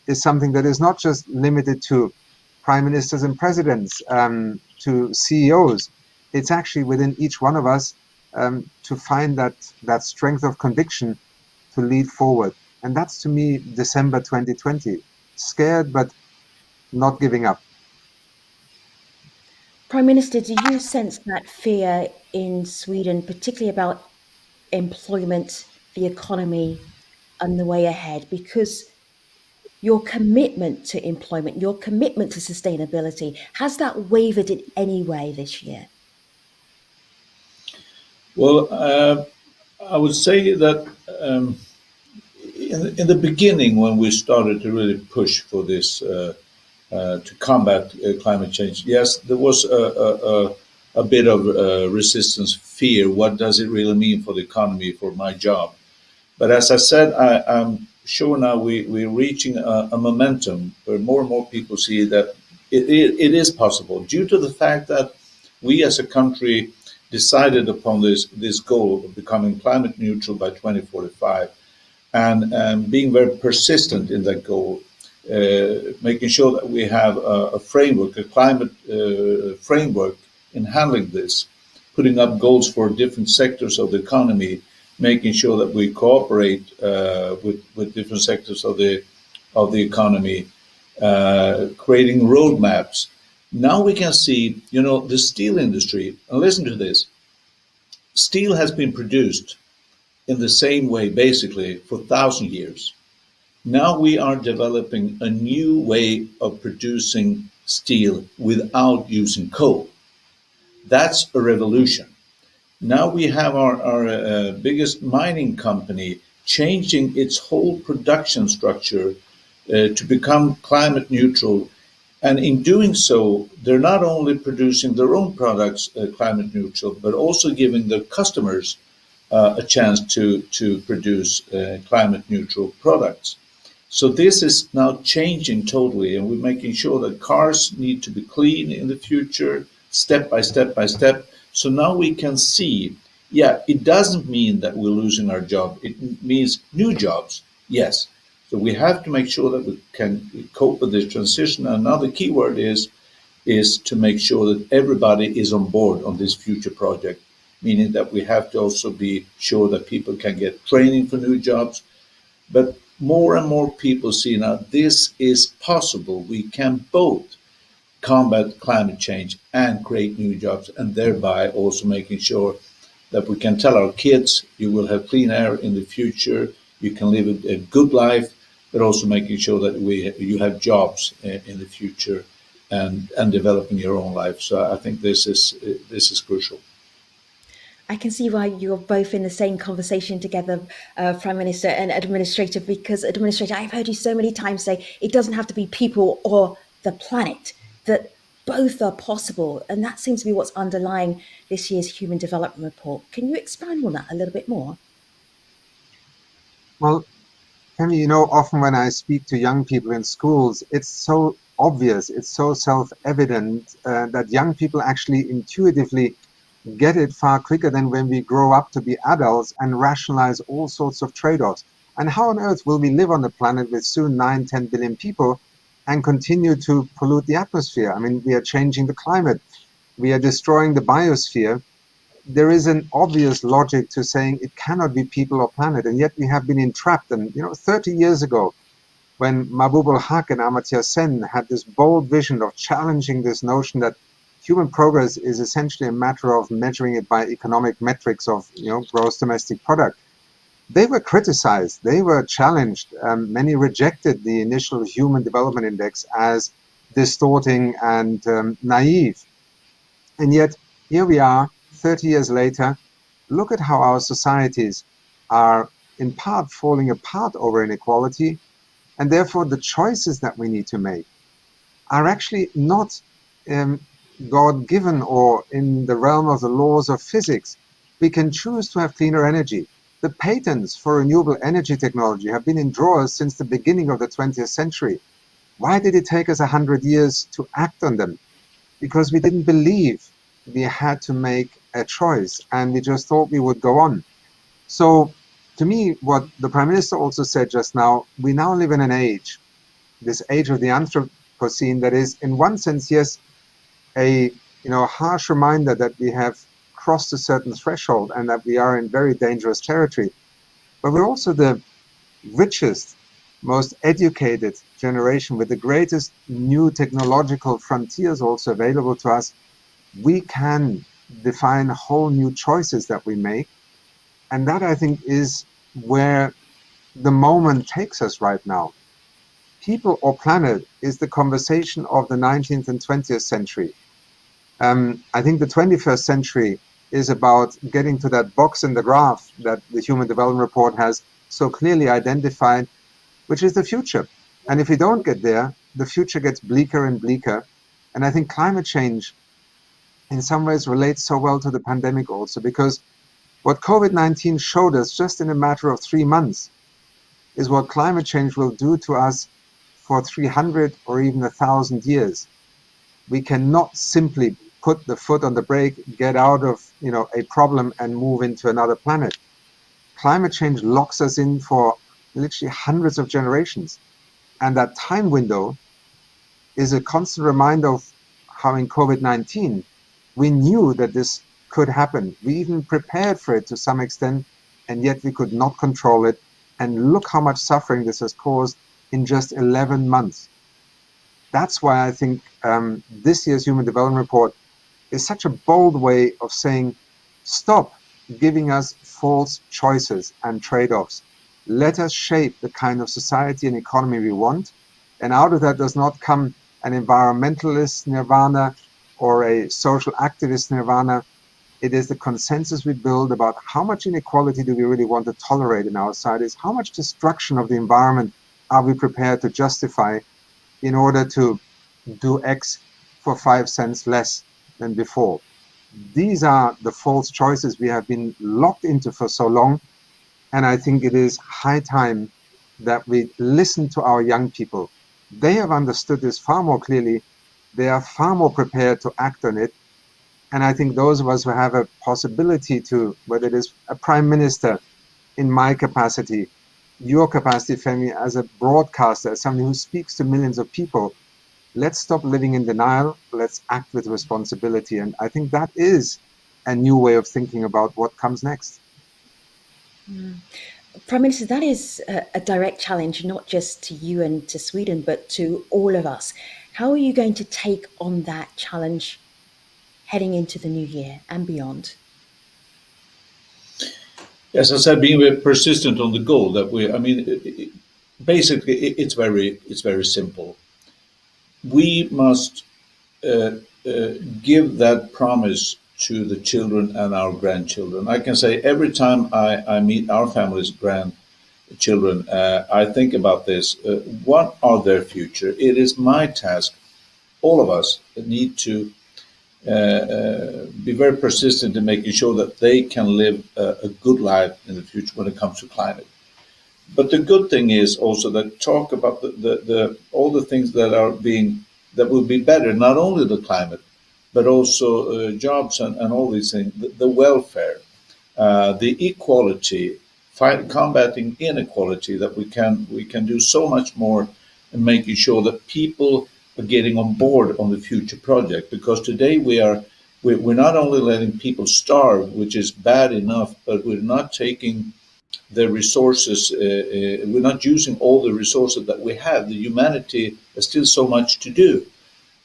S4: is something that is not just limited to prime ministers and presidents, to CEOs. It's actually within each one of us to find that strength of conviction to lead forward. And that's, to me, December 2020. Scared, but not giving up.
S1: Prime Minister, do you sense that fear in Sweden, particularly about employment, the economy, and the way ahead? Because your commitment to employment, your commitment to sustainability, has that wavered in any way this year?
S3: Well, I would say that in the beginning, when we started to really push for this to combat climate change, yes, there was a bit of resistance, fear. What does it really mean for the economy, for my job? But as I said, I'm sure now we're reaching a momentum where more and more people see that it is possible, due to the fact that we as a country decided upon this goal of becoming climate neutral by 2045, and being very persistent in that goal, making sure that we have a framework, a climate framework in handling this, putting up goals for different sectors of the economy, making sure that we cooperate with different sectors of the economy, creating roadmaps. Now we can see, the steel industry, and listen to this, steel has been produced in the same way, basically, for 1,000 years. Now we are developing a new way of producing steel without using coal. That's a revolution. Now we have our biggest mining company changing its whole production structure to become climate neutral. And in doing so, they're not only producing their own products climate neutral, but also giving their customers a chance to produce climate neutral products. So this is now changing totally, and we're making sure that cars need to be clean in the future, step by step by step. So now we can see, yeah, it doesn't mean that we're losing our job. It means new jobs, yes. So we have to make sure that we can cope with this transition. Another key word is to make sure that everybody is on board on this future project, meaning that we have to also be sure that people can get training for new jobs. But more and more people see now this is possible. We can both combat climate change and create new jobs, and thereby also making sure that we can tell our kids you will have clean air in the future, you can live a good life, but also making sure that you have jobs in the future and developing your own life. So I think this is crucial.
S1: I can see why you're both in the same conversation together, Prime Minister and Administrator, because Administrator, I've heard you so many times say it doesn't have to be people or the planet, that both are possible. And that seems to be what's underlying this year's Human Development Report. Can you expand on that a little bit more?
S4: Well, Femi, often when I speak to young people in schools, it's so obvious, it's so self-evident that young people actually intuitively get it far quicker than when we grow up to be adults and rationalize all sorts of trade-offs. And how on earth will we live on the planet with soon 9-10 billion people and continue to pollute the atmosphere? I mean, we are changing the climate. We are destroying the biosphere. There is an obvious logic to saying it cannot be people or planet, and yet we have been entrapped. And 30 years ago, when Mahbub ul-Haq and Amartya Sen had this bold vision of challenging this notion that human progress is essentially a matter of measuring it by economic metrics of gross domestic product, they were criticized, they were challenged. Many rejected the initial Human Development Index as distorting and naive. And yet, here we are, 30 years later. Look at how our societies are in part falling apart over inequality, and therefore the choices that we need to make are actually not God-given or in the realm of the laws of physics. We can choose to have cleaner energy. The patents for renewable energy technology have been in drawers since the beginning of the 20th century. Why did it take us 100 years to act on them? Because we didn't believe we had to make a choice, and we just thought we would go on. So to me, what the Prime Minister also said just now, we now live in an age, this age of the Anthropocene, that is in one sense, yes, a harsh reminder that we have crossed a certain threshold and that we are in very dangerous territory. But we're also the richest, most educated generation with the greatest new technological frontiers also available to us. We can define whole new choices that we make. And that, I think, is where the moment takes us right now. People or planet is the conversation of the 19th and 20th century. I think the 21st century is about getting to that box in the graph that the Human Development Report has so clearly identified, which is the future. And if we don't get there, the future gets bleaker and bleaker. And I think climate change in some ways relates so well to the pandemic also, because what COVID-19 showed us just in a matter of 3 months is what climate change will do to us for 300 or even 1,000 years. We cannot simply put the foot on the brake, get out of a problem and move into another planet. Climate change locks us in for literally hundreds of generations. And that time window is a constant reminder of how in COVID-19, we knew that this could happen. We even prepared for it to some extent, and yet we could not control it. And look how much suffering this has caused in just 11 months. That's why I think this year's Human Development Report is such a bold way of saying, stop giving us false choices and trade-offs. Let us shape the kind of society and economy we want. And out of that does not come an environmentalist nirvana or a social activist nirvana. It is the consensus we build about how much inequality do we really want to tolerate in our societies, how much destruction of the environment are we prepared to justify in order to do X for 5 cents less than before. These are the false choices we have been locked into for so long. And I think it is high time that we listen to our young people. They have understood this far more clearly. They are far more prepared to act on it. And I think those of us who have a possibility to, whether it is a prime minister in my capacity, your capacity, Femi, as a broadcaster, as somebody who speaks to millions of people, let's stop living in denial. Let's act with responsibility. And I think that is a new way of thinking about what comes next.
S1: Prime Minister, that is a direct challenge, not just to you and to Sweden, but to all of us. How are you going to take on that challenge heading into the new year and beyond?
S3: As I said, being very persistent on the goal that basically, it's very simple. We must give that promise to the children and our grandchildren. I can say every time I meet our family's grandchildren, I think about this. What are their future? It is my task. All of us need to be very persistent in making sure that they can live a good life in the future when it comes to climate. But the good thing is also that talk about all the things that will be better, not only the climate, but also jobs and all these things, the welfare, the equality, combating inequality, that we can do so much more in making sure that people are getting on board on the future project. Because today we're not only letting people starve, which is bad enough, but we're not taking the resources, we're not using all the resources that we have. The humanity has still so much to do.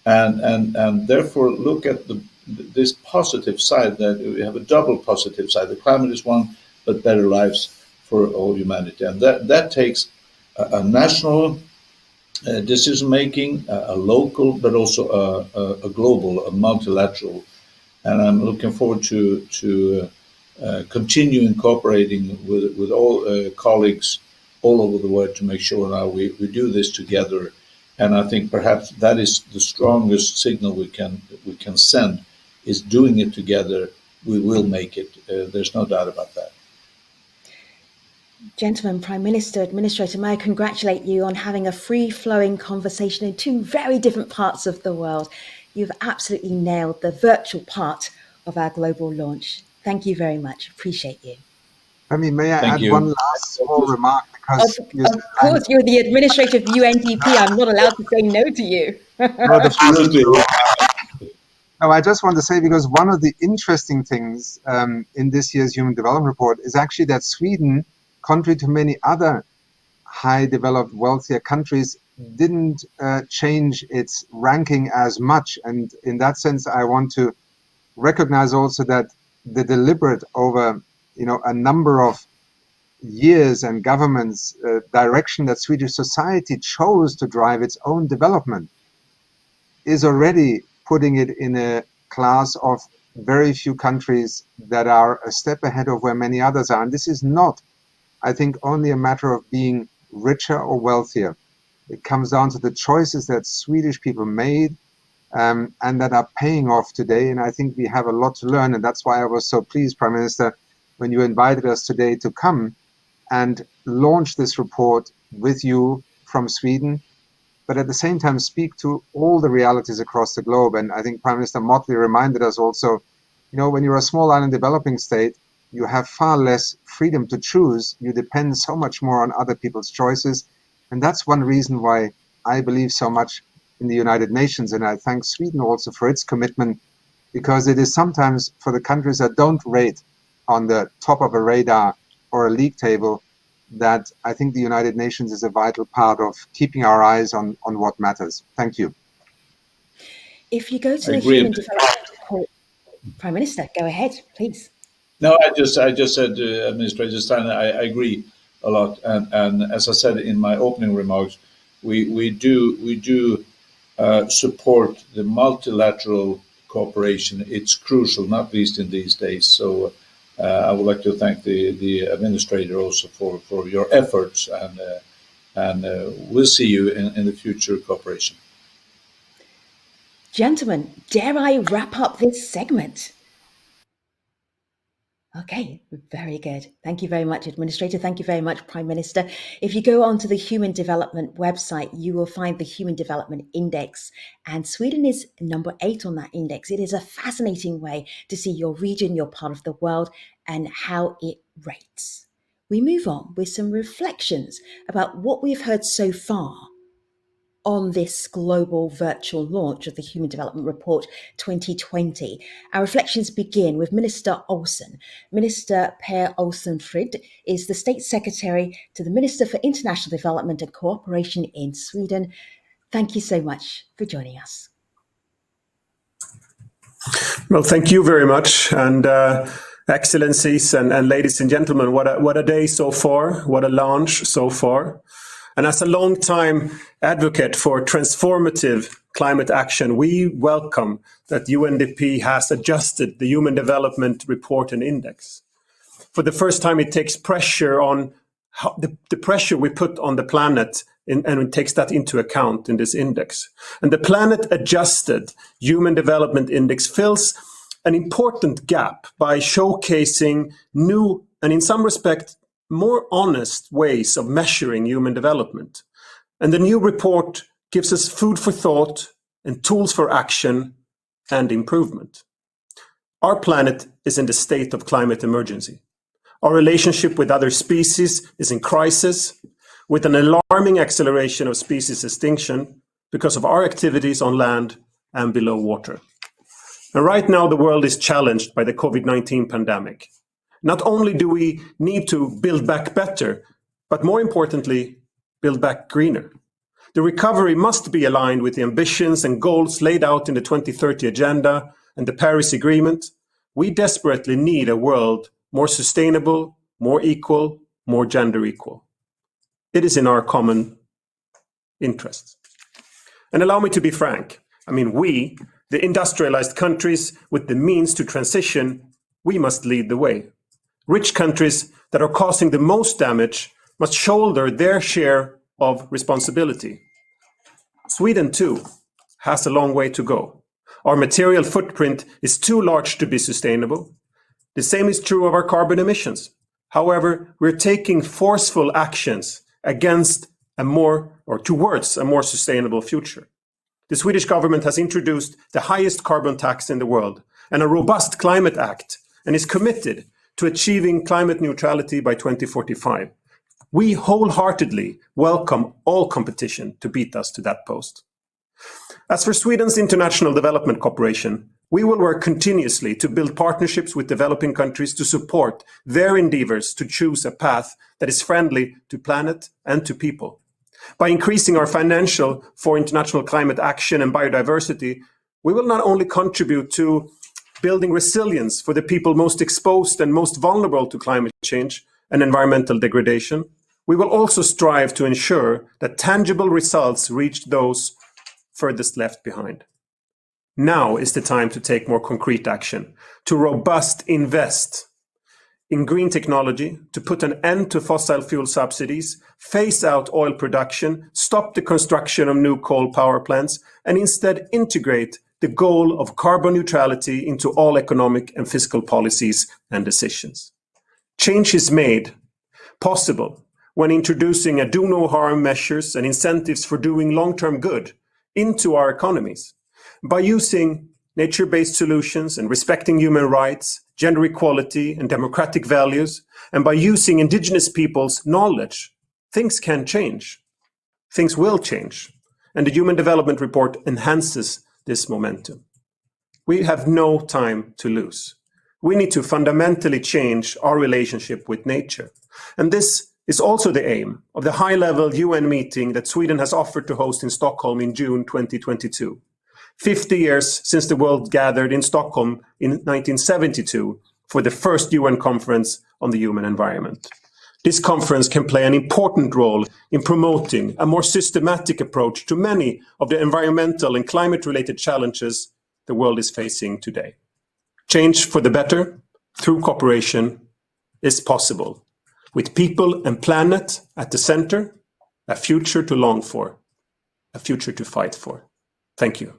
S3: And therefore look at this positive side, that we have a double positive side. The climate is one, but better lives for all humanity. And that takes a national decision making, a local, but also a global, a multilateral. And I'm looking forward to continue cooperating with all colleagues all over the world to make sure now we do this together. And I think perhaps that is the strongest signal we can send, is doing it together. We will make it. There's no doubt about that.
S1: Gentlemen, Prime Minister, Administrator, may I congratulate you on having a free-flowing conversation in two very different parts of the world. You've absolutely nailed the virtual part of our global launch. Thank you very much. Appreciate you.
S4: I mean, may I
S3: Thank
S4: add
S3: you.
S4: one last small remark? Because
S1: Of course, you're the administrator of UNDP. I'm not allowed to say no to you.
S3: Absolutely.
S4: No, I just want to say, because one of the interesting things in this year's Human Development Report is actually that Sweden, contrary to many other high developed, wealthier countries, didn't change its ranking as much. And in that sense, I want to recognize also that the deliberate over a number of years and governments direction that Swedish society chose to drive its own development is already putting it in a class of very few countries that are a step ahead of where many others are. And this is not, I think, only a matter of being richer or wealthier. It comes down to the choices that Swedish people made and that are paying off today. And I think we have a lot to learn. And that's why I was so pleased, Prime Minister, when you invited us today to come and launch this report with you from Sweden, but at the same time speak to all the realities across the globe. And I think Prime Minister Motley reminded us also, when you're a small island developing state, you have far less freedom to choose. You depend so much more on other people's choices. And that's one reason why I believe so much in the United Nations. And I thank Sweden also for its commitment, because it is sometimes for the countries that don't rate on the top of a radar or a league table, that I think the United Nations is a vital part of keeping our eyes on what matters. Thank you.
S1: If you go to the Human Development Report, Prime Minister, go ahead, please.
S3: No, I just said, Administrator Steiner, I agree. a lot. And as I said in my opening remarks, we do support the multilateral cooperation. It's crucial, not least in these days. So I would like to thank the administrator also for your efforts, and we'll see you in the future cooperation.
S1: Gentlemen, dare I wrap up this segment? Okay, very good. Thank you very much, Administrator. Thank you very much, Prime Minister. If you go onto the Human Development website, you will find the Human Development Index, and Sweden is number 8 on that index. It is a fascinating way to see your region, your part of the world, and how it rates. We move on with some reflections about what we've heard so far on this global virtual launch of the Human Development Report 2020. Our reflections begin with Minister Olsen. Minister Per Olsenfrid is the State Secretary to the Minister for International Development and Cooperation in Sweden. Thank you so much for joining us.
S11: Well, thank you very much. And Excellencies and ladies and gentlemen, what a day so far, what a launch so far. And as a long-time advocate for transformative climate action, we welcome that UNDP has adjusted the Human Development Report and Index. For the first time, it takes pressure on the pressure we put on the planet, and it takes that into account in this index. And the planet-adjusted Human Development Index fills an important gap by showcasing new and, in some respect, more honest ways of measuring human development. And the new report gives us food for thought and tools for action and improvement. Our planet is in the state of climate emergency. Our relationship with other species is in crisis, with an alarming acceleration of species extinction because of our activities on land and below water. And right now, the world is challenged by the COVID-19 pandemic. Not only do we need to build back better, but more importantly, build back greener. The recovery must be aligned with the ambitions and goals laid out in the 2030 Agenda and the Paris Agreement. We desperately need a world more sustainable, more equal, more gender equal. It is in our common interest. And allow me to be frank. We, the industrialized countries with the means to transition, we must lead the way. Rich countries that are causing the most damage must shoulder their share of responsibility. Sweden, too, has a long way to go. Our material footprint is too large to be sustainable. The same is true of our carbon emissions. However, we're taking forceful actions towards a more sustainable future. The Swedish government has introduced the highest carbon tax in the world and a robust climate act, and is committed to achieving climate neutrality by 2045. We wholeheartedly welcome all competition to beat us to that post. As for Sweden's international development cooperation, we will work continuously to build partnerships with developing countries to support their endeavors to choose a path that is friendly to planet and to people. By increasing our financial for international climate action and biodiversity, we will not only contribute to building resilience for the people most exposed and most vulnerable to climate change and environmental degradation, we will also strive to ensure that tangible results reach those furthest left behind. Now is the time to take more concrete action, to robust invest in green technology, to put an end to fossil fuel subsidies, phase out oil production, stop the construction of new coal power plants, and instead integrate the goal of carbon neutrality into all economic and fiscal policies and decisions. Change is made possible when introducing a do no harm measures and incentives for doing long-term good into our economies. By using nature-based solutions and respecting human rights, gender equality and democratic values, and by using indigenous people's knowledge, things can change. Things will change. And the Human Development Report enhances this momentum. We have no time to lose. We need to fundamentally change our relationship with nature. And this is also the aim of the high-level UN meeting that Sweden has offered to host in Stockholm in June 2022. 50 years since the world gathered in Stockholm in 1972 for the first UN conference on the human environment. This conference can play an important role in promoting a more systematic approach to many of the environmental and climate-related challenges the world is facing today. Change for the better through cooperation is possible, with people and planet at the center, a future to long for, a future to fight for. Thank you.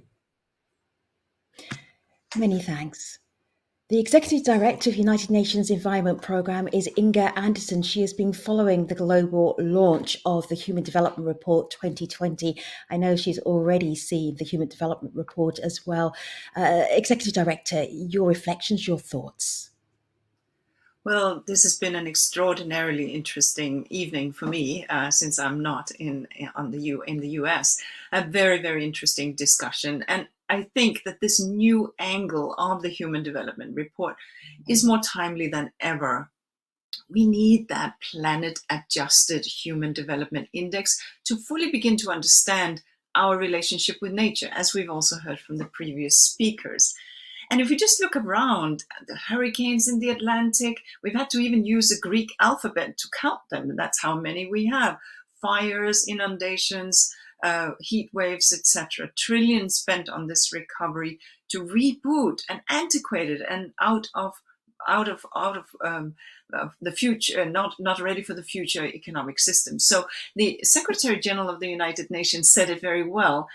S1: Many thanks. The Executive Director of United Nations Environment Programme is Inga Anderson. She has been following the global launch of the Human Development Report 2020. I know she's already seen the Human Development Report as well. Executive Director, your reflections, your thoughts?
S12: Well, this has been an extraordinarily interesting evening for me, since I'm not in the US. A very, very interesting discussion. And I think that this new angle of the Human Development Report is more timely than ever. We need that planet-adjusted Human Development Index to fully begin to understand our relationship with nature, as we've also heard from the previous speakers. And if we just look around, the hurricanes in the Atlantic, we've had to even use the Greek alphabet to count them, and that's how many we have. Fires, inundations, heat waves, etc. Trillions spent on this recovery to reboot an antiquated and out of the future, not ready for the future economic system. So the Secretary General of the United Nations said it very well,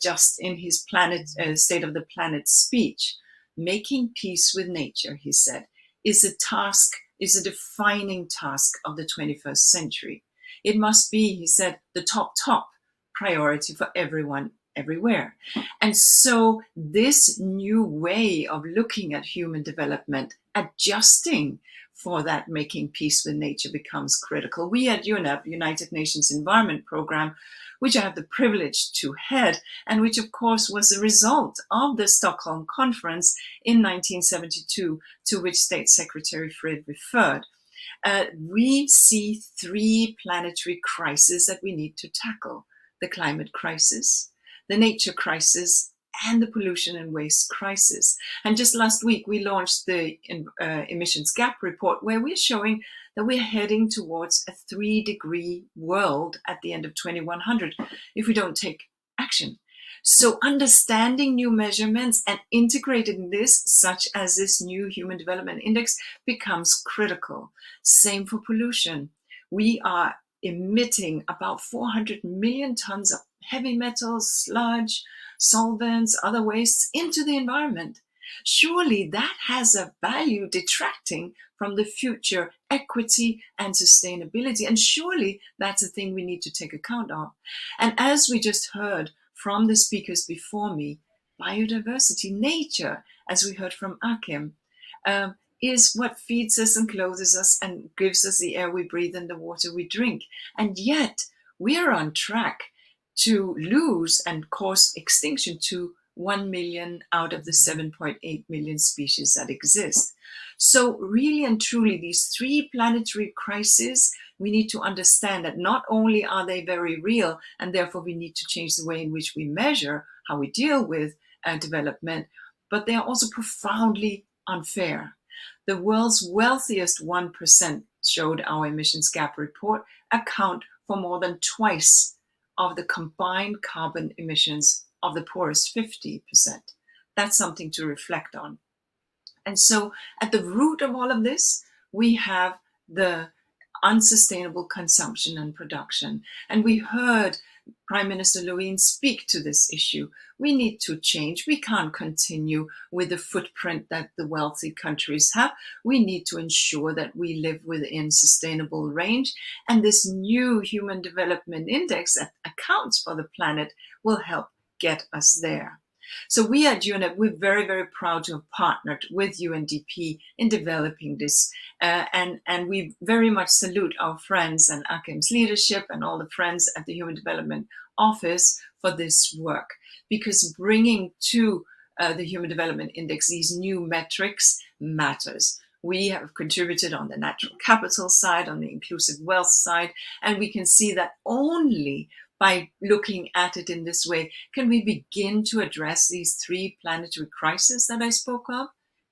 S12: just in his State of the Planet speech. Making peace with nature, he said, is a defining task of the 21st century. It must be, he said, the top priority for everyone, everywhere. And so this new way of looking at human development, adjusting for that making peace with nature, becomes critical. We at UNEP, United Nations Environment Programme, which I have the privilege to head, and which of course was a result of the Stockholm Conference in 1972, to which State Secretary Fred referred. We see three planetary crises that we need to tackle: the climate crisis, the nature crisis, and the pollution and waste crisis. And just last week, we launched the emissions gap report, where we're showing that we're heading towards a 3-degree world at the end of 2100 if we don't take action. So understanding new measurements and integrating this, such as this new Human Development Index, becomes critical. Same for pollution. We are emitting about 400 million tons of heavy metals, sludge, solvents, other wastes into the environment. Surely that has a value detracting from the future equity and sustainability. And surely that's a thing we need to take account of. And as we just heard from the speakers before me, biodiversity, nature, as we heard from Achim, is what feeds us and clothes us and gives us the air we breathe and the water we drink. And yet we are on track to lose and cause extinction to 1 million out of the 7.8 million species that exist. So really and truly, these three planetary crises, we need to understand that not only are they very real, and therefore we need to change the way in which we measure how we deal with development, but they are also profoundly unfair. The world's wealthiest 1%, showed our emissions gap report, account for more than twice of the combined carbon emissions of the poorest 50%. That's something to reflect on. And so at the root of all of this, we have the unsustainable consumption and production. And we heard Prime Minister Löfven speak to this issue. We need to change. We can't continue with the footprint that the wealthy countries have. We need to ensure that we live within sustainable range. And this new Human Development Index that accounts for the planet will help get us there. So we at UNEP, we're very, very proud to have partnered with UNDP in developing this. And we very much salute our friends and Achim's leadership and all the friends at the Human Development Office for this work. Because bringing to the Human Development Index these new metrics matters. We have contributed on the natural capital side, on the inclusive wealth side, and we can see that only by looking at it in this way can we begin to address these three planetary crises that I spoke of: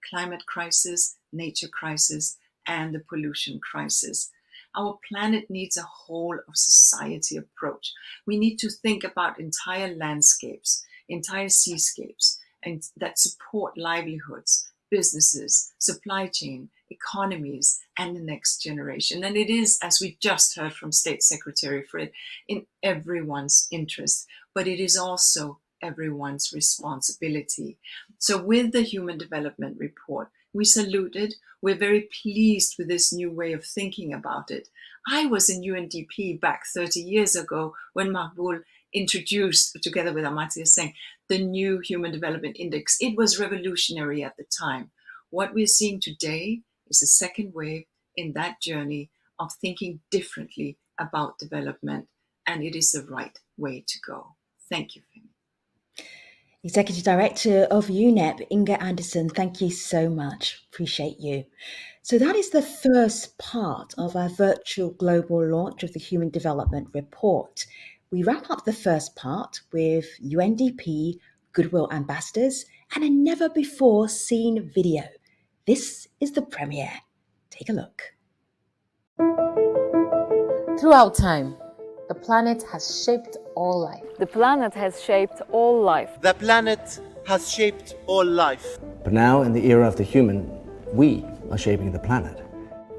S12: climate crisis, nature crisis, and the pollution crisis. Our planet needs a whole of society approach. We need to think about entire landscapes, entire seascapes, and that support livelihoods, businesses, supply chain, economies, and the next generation. And it is, as we just heard from State Secretary Fred, in everyone's interest, but it is also everyone's responsibility. So with the Human Development Report, we saluted. We're very pleased with this new way of thinking about it. I was in UNDP back 30 years ago when Mahboul introduced, together with Amartya Sen, the new Human Development Index. It was revolutionary at the time. What we're seeing today is a second wave in that journey of thinking differently about development, and it is the right way to go. Thank you, Femi.
S1: Executive Director of UNEP, Inga Anderson, thank you so much. Appreciate you. So that is the first part of our virtual global launch of the Human Development Report. We wrap up the first part with UNDP, Goodwill ambassadors, and a never-before-seen video. This is the premiere. Take a look.
S8: Throughout time, the planet has shaped all life.
S13: The planet has shaped all life.
S14: The planet has shaped all life.
S9: But now, in the era of the human, we are shaping the planet.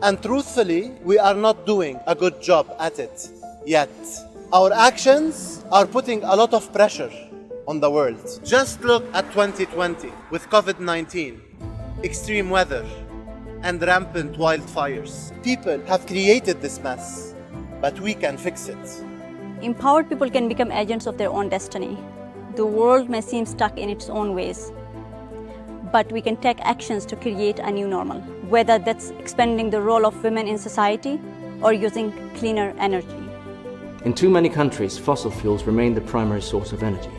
S14: And truthfully, we are not doing a good job at it yet. Our actions are putting a lot of pressure on the world. Just look at 2020 with COVID-19, extreme weather, and rampant wildfires. People have created this mess, but we can fix it.
S15: Empowered people can become agents of their own destiny. The world may seem stuck in its own ways, but we can take actions to create a new normal, whether that's expanding the role of women in society or using cleaner energy.
S9: In too many countries, fossil fuels remain the primary source of energy,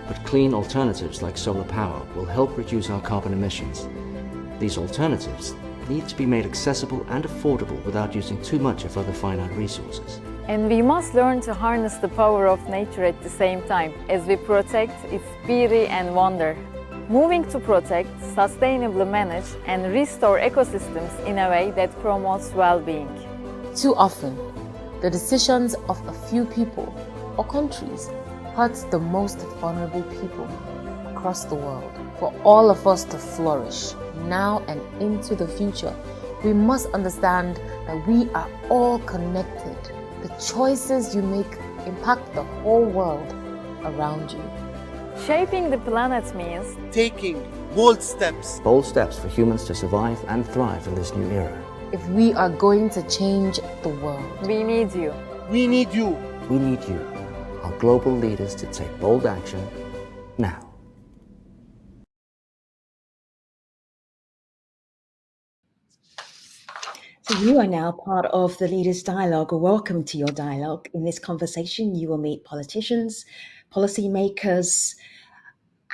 S9: but clean alternatives like solar power will help reduce our carbon emissions. These alternatives need to be made accessible and affordable without using too much of other finite resources.
S13: And we must learn to harness the power of nature at the same time as we protect its beauty and wonder. Moving to protect, sustainably manage, and restore ecosystems in a way that promotes well-being.
S8: Too often, the decisions of a few people or countries hurt the most vulnerable people across the world. For all of us to flourish now and into the future, we must understand that we are all connected. The choices you make impact the whole world around you.
S13: Shaping the planet means
S14: taking bold steps.
S9: Bold steps for humans to survive and thrive in this new era.
S8: If we are going to change the world,
S13: we need you.
S14: We need you.
S9: We need you, our global leaders, to take bold action now.
S1: So you are now part of the Leaders' Dialogue. Welcome to your dialogue. In this conversation, you will meet politicians, policymakers,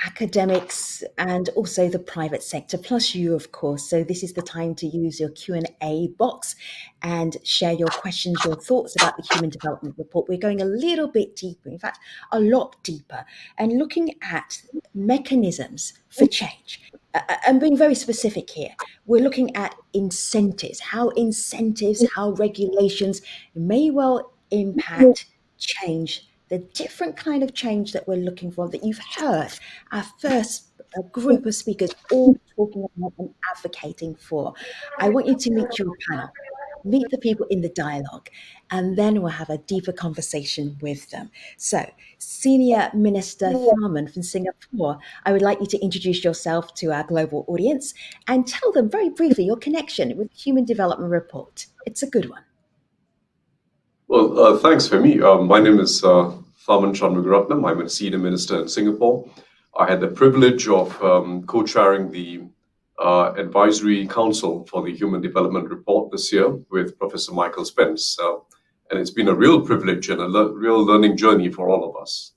S1: academics, and also the private sector, plus you, of course. So this is the time to use your Q&A box and share your questions, your thoughts about the Human Development Report. We're going a little bit deeper, in fact, a lot deeper, and looking at mechanisms for change. I'm being very specific here. We're looking at incentives, how regulations may well impact change, the different kind of change that we're looking for, that you've heard our first group of speakers all talking about and advocating for. I want you to meet your panel, meet the people in the dialogue, and then we'll have a deeper conversation with them. So, Senior Minister Tharman from Singapore, I would like you to introduce yourself to our global audience and tell them very briefly your connection with the Human Development Report. It's a good one.
S16: Well, thanks, Femi. My name is Tharman Shanmugaratnam. I'm a senior minister in Singapore. I had the privilege of co-chairing the Advisory Council for the Human Development Report this year with Professor Michael Spence. And it's been a real privilege and a real learning journey for all of us.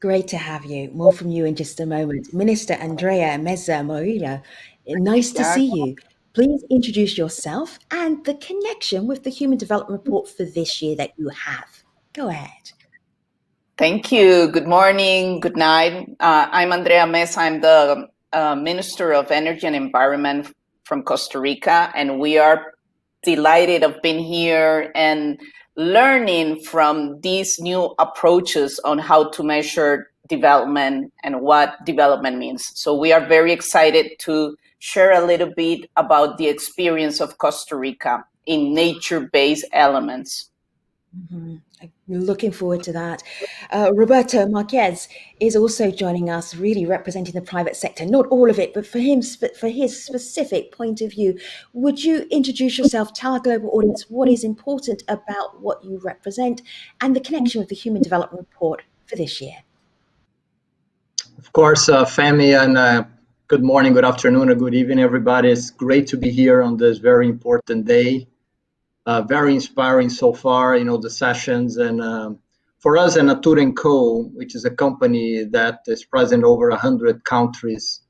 S1: Great to have you. More from you in just a moment. Minister Andrea Meza Morillo, nice to see you. Please introduce yourself and the connection with the Human Development Report for this year that you have. Go ahead.
S17: Thank you. Good morning. Good night. I'm Andrea Meza. I'm the Minister of Energy and Environment from Costa Rica, and we are delighted of being here and learning from these new approaches on how to measure development and what development means. So we are very excited to share a little bit about the experience of Costa Rica in nature-based elements.
S1: Mm-hmm. I'm looking forward to that. Roberto Marquez is also joining us, really representing the private sector. Not all of it, but for his specific point of view. Would you introduce yourself, tell our global audience what is important about what you represent and the connection with the Human Development Report for this year?
S18: Of course, Femi, and good morning, good afternoon, or good evening, everybody. It's great to be here on this very important day. Very inspiring so far, the sessions. And for us at Natura & Co., which is a company that is present over 100 countries,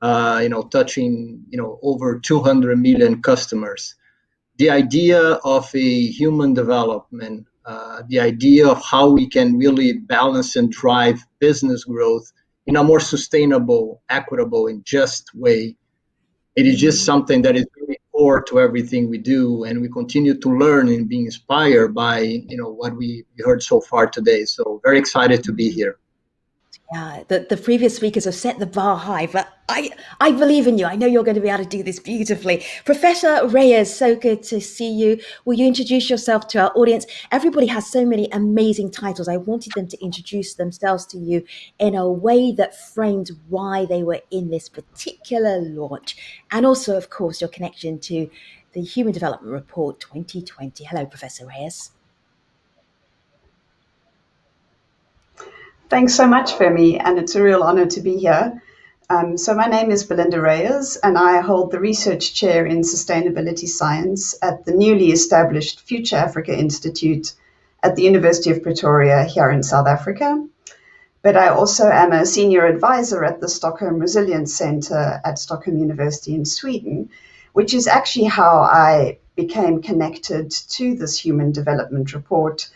S18: touching, over 200 million customers, the idea of a human development, the idea of how we can really balance and drive business growth in a more sustainable, equitable, and just way, it is just something that is really core to everything we do, and we continue to learn and be inspired by what we heard so far today. So very excited to be here.
S1: Yeah, the previous speakers have set the bar high, but I believe in you. I know you're going to be able to do this beautifully. Professor Reyes, so good to see you. Will you introduce yourself to our audience? Everybody has so many amazing titles. I wanted them to introduce themselves to you in a way that framed why they were in this particular launch. And also, of course, your connection to the Human Development Report 2020. Hello, Professor Reyes.
S19: Thanks so much, Femi, and it's a real honor to be here. So my name is Belinda Reyes, and I hold the research chair in sustainability science at the newly established Future Africa Institute at the University of Pretoria here in South Africa. But I also am a senior advisor at the Stockholm Resilience Center at Stockholm University in Sweden, which is actually how I became connected to this Human Development Report,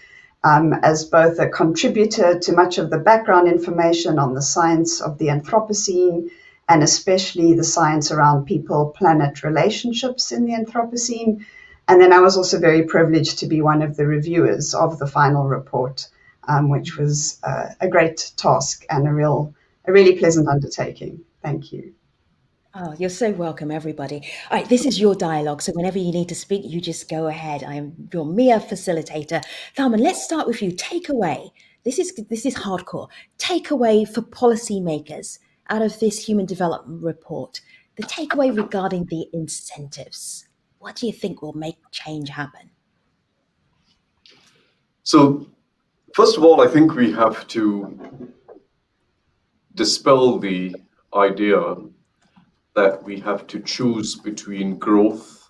S19: as both a contributor to much of the background information on the science of the Anthropocene, and especially the science around people-planet relationships in the Anthropocene. And then I was also very privileged to be one of the reviewers of the final report, which was a great task and a really pleasant undertaking. Thank you.
S1: Oh, you're so welcome, everybody. All right, this is your dialogue, so whenever you need to speak, you just go ahead. I am your mere facilitator. Thalman, let's start with you. Takeaway. This is hardcore. Takeaway for policymakers out of this Human Development Report. The takeaway regarding the incentives. What do you think will make change happen?
S16: So, first of all, I think we have to dispel the idea that we have to choose between growth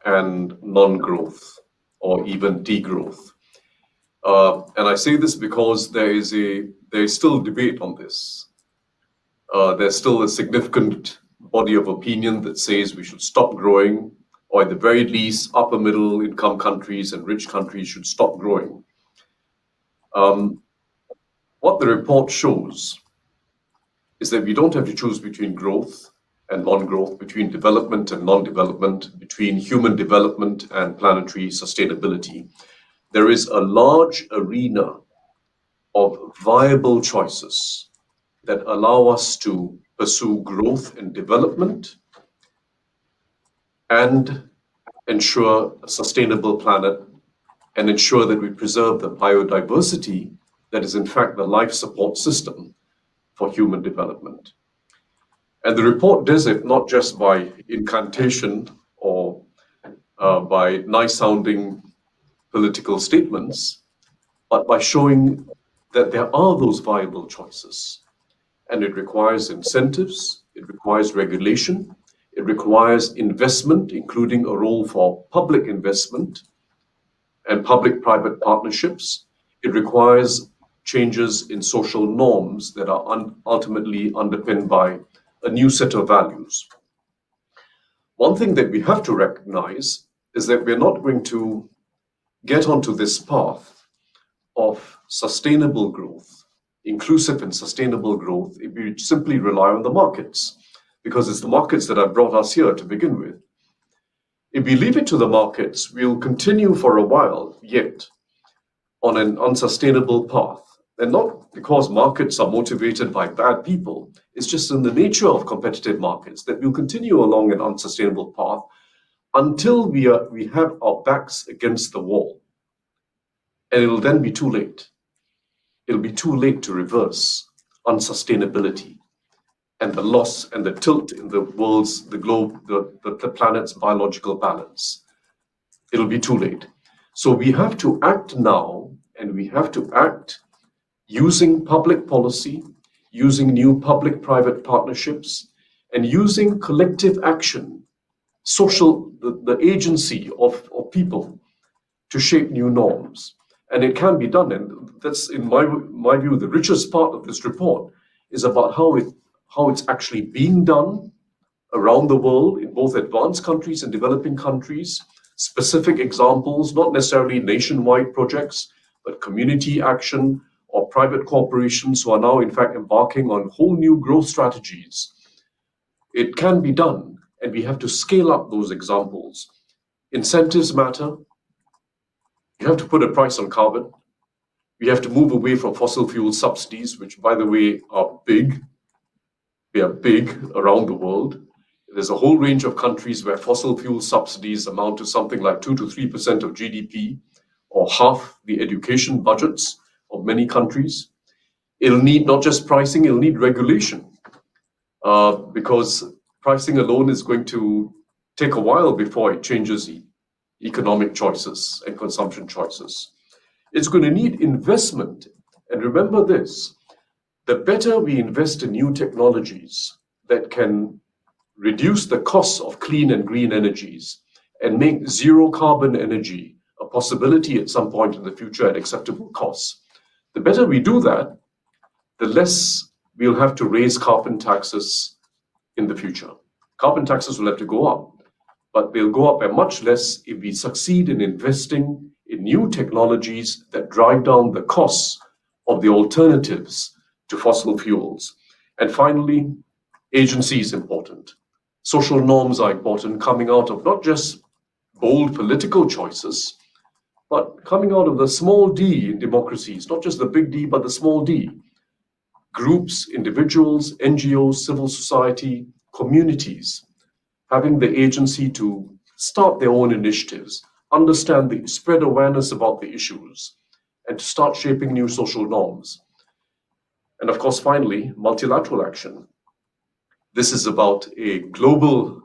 S16: and non-growth, or even degrowth. And I say this because there is still debate on this. There's still a significant body of opinion that says we should stop growing, or at the very least, upper middle income countries and rich countries should stop growing. What the report shows is that we don't have to choose between growth and non-growth, between development and non-development, between human development and planetary sustainability. There is a large arena of viable choices that allow us to pursue growth and development and ensure a sustainable planet and ensure that we preserve the biodiversity that is in fact the life support system for human development. And the report does it not just by incantation or by nice-sounding political statements, but by showing that there are those viable choices. And it requires incentives, it requires regulation, it requires investment, including a role for public investment and public-private partnerships. It requires changes in social norms that are ultimately underpinned by a new set of values. One thing that we have to recognize is that we're not going to get onto this path of sustainable growth, inclusive and sustainable growth, if we simply rely on the markets, because it's the markets that have brought us here to begin with. If we leave it to the markets, we'll continue for a while yet on an unsustainable path. And not because markets are motivated by bad people, it's just in the nature of competitive markets that we'll continue along an unsustainable path until we have our backs against the wall. And it'll then be too late. It'll be too late to reverse unsustainability and the loss and the tilt in the globe, the planet's biological balance. It'll be too late. So we have to act now, and we have to act using public policy, using new public-private partnerships, and using collective action, the agency of people to shape new norms. And it can be done. And that's, in my view, the richest part of this report is about how it's actually being done around the world in both advanced countries and developing countries. Specific examples, not necessarily nationwide projects, but community action or private corporations who are now, in fact, embarking on whole new growth strategies. It can be done, and we have to scale up those examples. Incentives matter. You have to put a price on carbon. We have to move away from fossil fuel subsidies, which, by the way, are big. They are big around the world. There's a whole range of countries where fossil fuel subsidies amount to something like 2 to 3% of GDP, or half the education budgets of many countries. It'll need not just pricing, it'll need regulation, because pricing alone is going to take a while before it changes economic choices and consumption choices. It's going to need investment. And remember this, the better we invest in new technologies that can reduce the costs of clean and green energies and make zero carbon energy a possibility at some point in the future at acceptable costs. The better we do that, the less we'll have to raise carbon taxes in the future. Carbon taxes will have to go up, but they'll go up by much less if we succeed in investing in new technologies that drive down the costs of the alternatives to fossil fuels. And finally, agency is important. Social norms are important, coming out of not just bold political choices, but coming out of the small d in democracies, not just the big D, but the small d. Groups, individuals, NGOs, civil society, communities, having the agency to start their own initiatives, spread awareness about the issues, and to start shaping new social norms. And of course, finally, multilateral action. This is about a global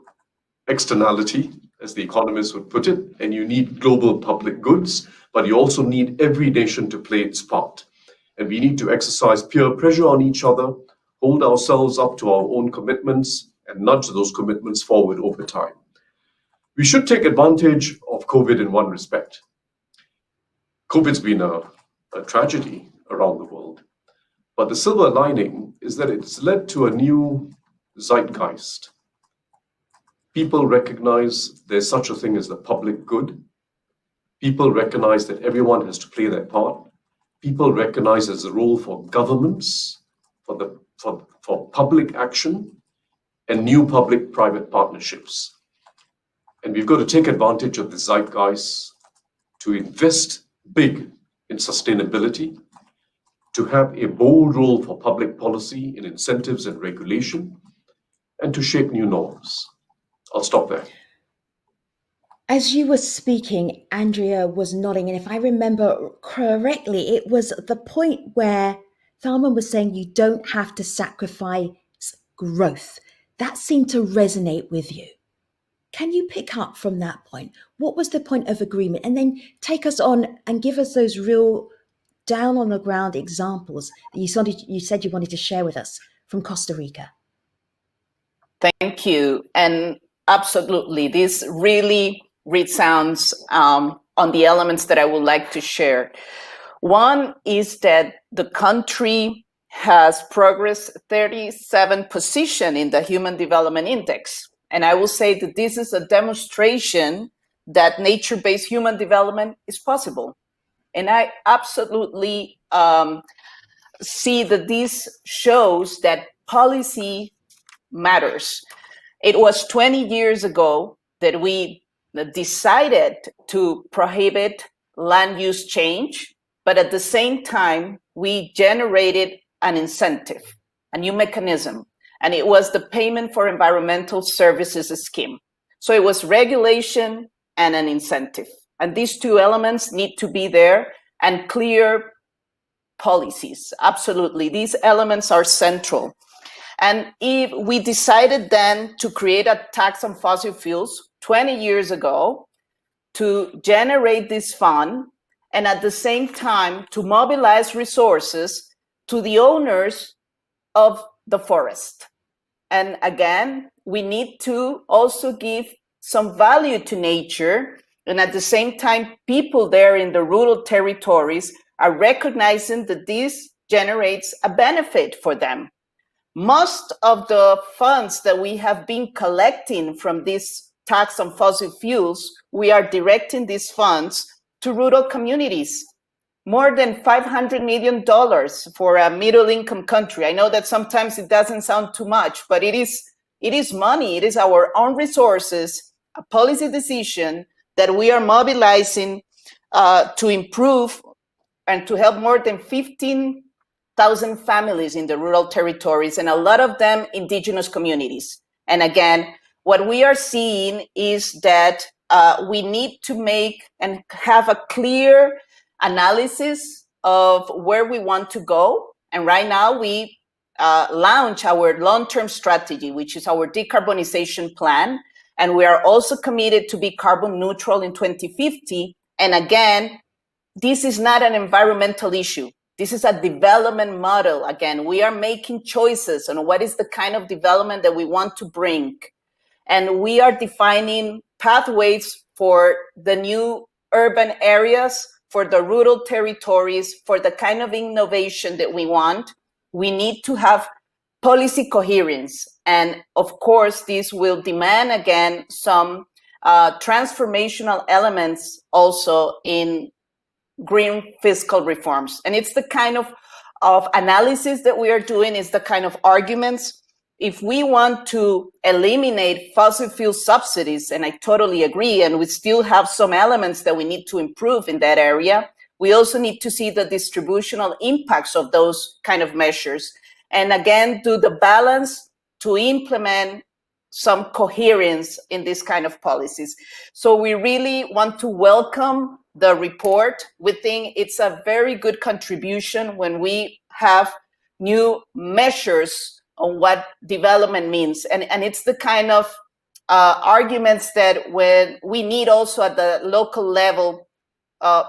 S16: externality, as the economists would put it, and you need global public goods, but you also need every nation to play its part. And we need to exercise peer pressure on each other, hold ourselves up to our own commitments, and nudge those commitments forward over time. We should take advantage of COVID in one respect. COVID's been a tragedy around the world, but the silver lining is that it's led to a new zeitgeist. People recognize there's such a thing as the public good. People recognize that everyone has to play their part. People recognize there's a role for governments, for public action, and new public-private partnerships. And we've got to take advantage of the zeitgeist to invest big in sustainability, to have a bold role for public policy in incentives and regulation, and to shape new norms. I'll stop there.
S1: As you were speaking, Andrea was nodding, and if I remember correctly, it was the point where Tharman was saying you don't have to sacrifice growth. That seemed to resonate with you. Can you pick up from that point? What was the point of agreement? And then take us on and give us those real down on the ground examples that you said you wanted to share with us from Costa Rica.
S17: Thank you. And absolutely, this really resounds on the elements that I would like to share. One is that the country has progressed 37 position in the Human Development Index. And I will say that this is a demonstration that nature-based human development is possible. And I absolutely see that this shows that policy matters. It was 20 years ago that we decided to prohibit land use change, but at the same time, we generated an incentive, a new mechanism, and it was the payment for environmental services scheme. So it was regulation and an incentive. And these two elements need to be there, and clear policies. Absolutely. These elements are central. And if we decided then to create a tax on fossil fuels 20 years ago to generate this fund, and at the same time to mobilize resources to the owners of the forest. And again, we need to also give some value to nature, and at the same time, people there in the rural territories are recognizing that this generates a benefit for them. Most of the funds that we have been collecting from this tax on fossil fuels, we are directing these funds to rural communities. More than $500 million for a middle-income country. I know that sometimes it doesn't sound too much, but it is money. It is our own resources, a policy decision that we are mobilizing to improve and to help more than 15,000 families in the rural territories, and a lot of them indigenous communities. And again, what we are seeing is that we need to make and have a clear analysis of where we want to go. And right now we launch our long-term strategy, which is our decarbonization plan. And we are also committed to be carbon neutral in 2050. And again, this is not an environmental issue. This is a development model. Again, we are making choices on what is the kind of development that we want to bring. And we are defining pathways for the new urban areas, for the rural territories, for the kind of innovation that we want. We need to have policy coherence. And of course, this will demand, again, some transformational elements also in green fiscal reforms. And it's the kind of analysis that we are doing, is the kind of arguments. If we want to eliminate fossil fuel subsidies, and I totally agree, and we still have some elements that we need to improve in that area, we also need to see the distributional impacts of those kind of measures. And again, do the balance to implement some coherence in this kind of policies. So we really want to welcome the report. We think it's a very good contribution when we have new measures on what development means. And it's the kind of arguments that when we need also at the local level,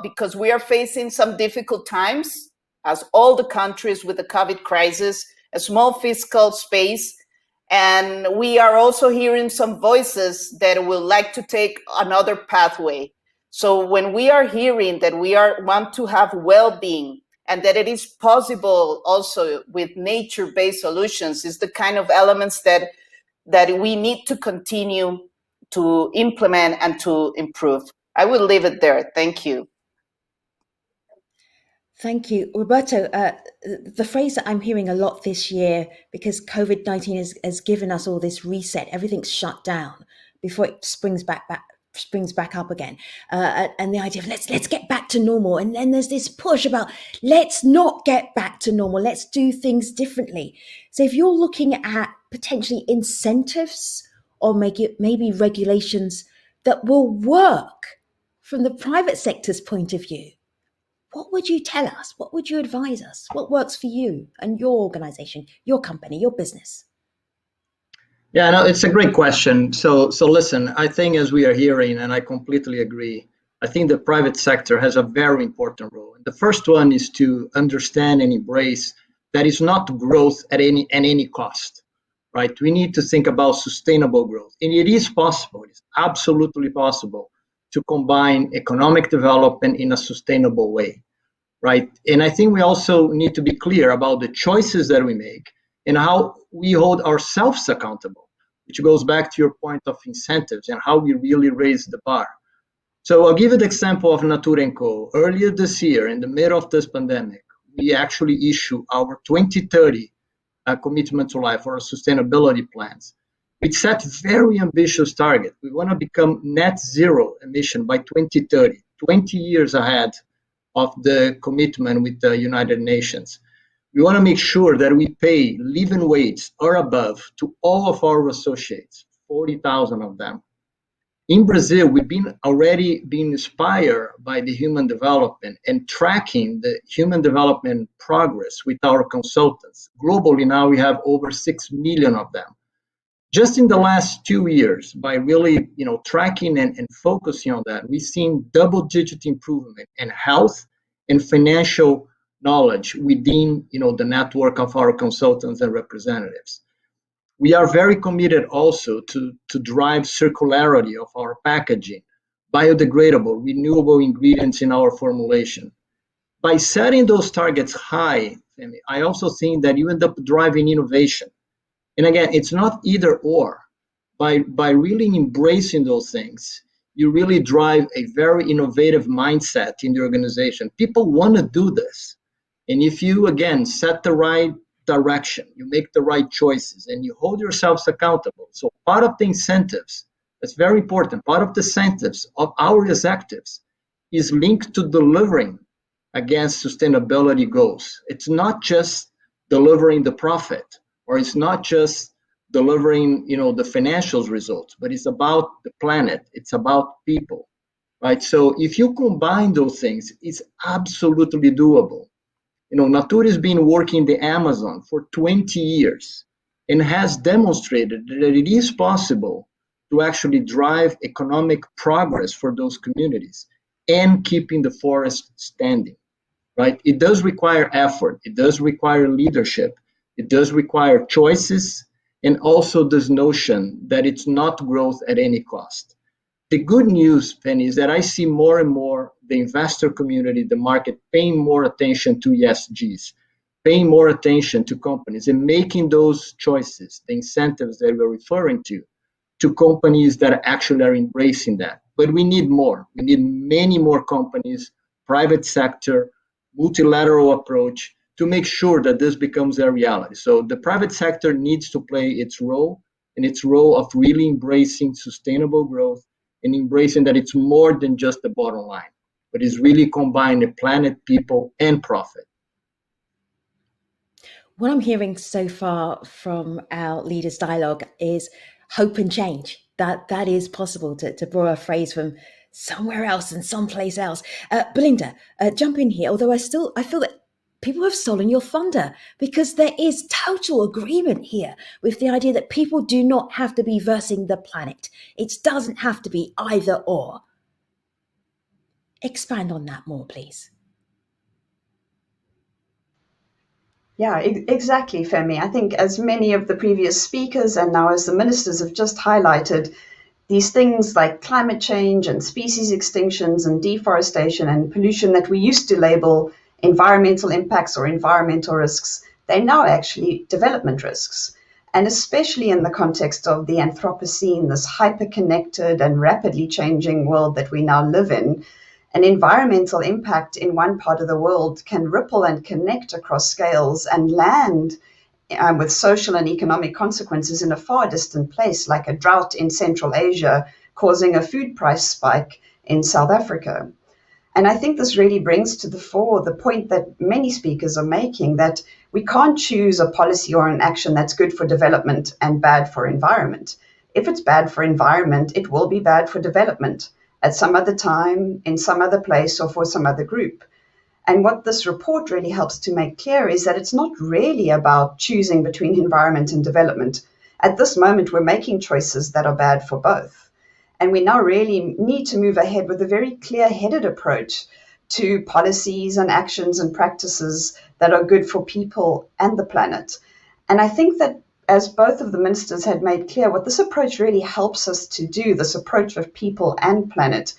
S17: because we are facing some difficult times, as all the countries with the COVID crisis, a small fiscal space. And we are also hearing some voices that would like to take another pathway. So when we are hearing that we want to have well-being, and that it is possible also with nature-based solutions, is the kind of elements that we need to continue to implement and to improve. I will leave it there. Thank you.
S1: Thank you. Roberto, the phrase that I'm hearing a lot this year, because COVID-19 has given us all this reset, everything's shut down before it springs back up again. And the idea of let's get back to normal. And then there's this push about let's not get back to normal. Let's do things differently. So if you're looking at potentially incentives or maybe regulations that will work from the private sector's point of view, what would you tell us? What would you advise us? What works for you and your organization, your company, your business?
S18: Yeah, no, it's a great question. So listen, I think as we are hearing, and I completely agree, I think the private sector has a very important role. The first one is to understand and embrace that it's not growth at any cost, right? We need to think about sustainable growth. And it is possible, it's absolutely possible to combine economic development in a sustainable way, right? And I think we also need to be clear about the choices that we make and how we hold ourselves accountable, which goes back to your point of incentives and how we really raise the bar. So I'll give you the example of Natura & Co. Earlier this year, in the middle of this pandemic, we actually issued our 2030 commitment to life, or our sustainability plans. We set very ambitious target. We want to become net zero emission by 2030, 20 years ahead of the commitment with the United Nations. We want to make sure that we pay living wage or above to all of our associates, 40,000 of them. In Brazil, we've already been inspired by the human development and tracking the human development progress with our consultants. Globally now we have over 6 million of them. Just in the last 2 years, by really tracking and focusing on that, we've seen double-digit improvement in health and financial knowledge within the network of our consultants and representatives. We are very committed also to drive circularity of our packaging, biodegradable, renewable ingredients in our formulation. By setting those targets high, I also think that you end up driving innovation. And again, it's not either or. By really embracing those things, you really drive a very innovative mindset in the organization. People want to do this. And if you, again, set the right direction, you make the right choices, and you hold yourselves accountable. So part of the incentives, that's very important, part of the incentives of our executives is linked to delivering against sustainability goals. It's not just delivering the profit, or it's not just delivering, the financials results, but it's about the planet, it's about people, right? So if you combine those things, it's absolutely doable. Natura has been working the Amazon for 20 years and has demonstrated that it is possible to actually drive economic progress for those communities and keeping the forest standing, right? It does require effort. It does require leadership. It does require choices, and also this notion that it's not growth at any cost. The good news, Penny, is that I see more and more the investor community, the market, paying more attention to ESGs, paying more attention to companies and making those choices, the incentives that we're referring to companies that actually are embracing that. But we need more. We need many more companies, private sector, multilateral approach to make sure that this becomes a reality. So the private sector needs to play its role, and its role of really embracing sustainable growth and embracing that it's more than just the bottom line, but it's really combining planet, people, and profit.
S1: What I'm hearing so far from our leaders' dialogue is hope and change. That is possible, to borrow a phrase from somewhere else and someplace else. Belinda, jump in here. Although I feel that people have stolen your thunder, because there is total agreement here with the idea that people do not have to be versing the planet. It doesn't have to be either or. Expand on that more, please.
S19: Yeah, exactly, Femi. I think as many of the previous speakers and now as the ministers have just highlighted, these things like climate change and species extinctions and deforestation and pollution that we used to label environmental impacts or environmental risks, they're now actually development risks. And especially in the context of the Anthropocene, this hyper-connected and rapidly changing world that we now live in, an environmental impact in one part of the world can ripple and connect across scales and land with social and economic consequences in a far distant place, like a drought in Central Asia causing a food price spike in South Africa. And I think this really brings to the fore the point that many speakers are making, that we can't choose a policy or an action that's good for development and bad for environment. If it's bad for environment, it will be bad for development at some other time, in some other place, or for some other group. And what this report really helps to make clear is that it's not really about choosing between environment and development. At this moment, we're making choices that are bad for both. And we now really need to move ahead with a very clear-headed approach to policies and actions and practices that are good for people and the planet. And I think that, as both of the ministers had made clear, what this approach really helps us to do, this approach of people and planet,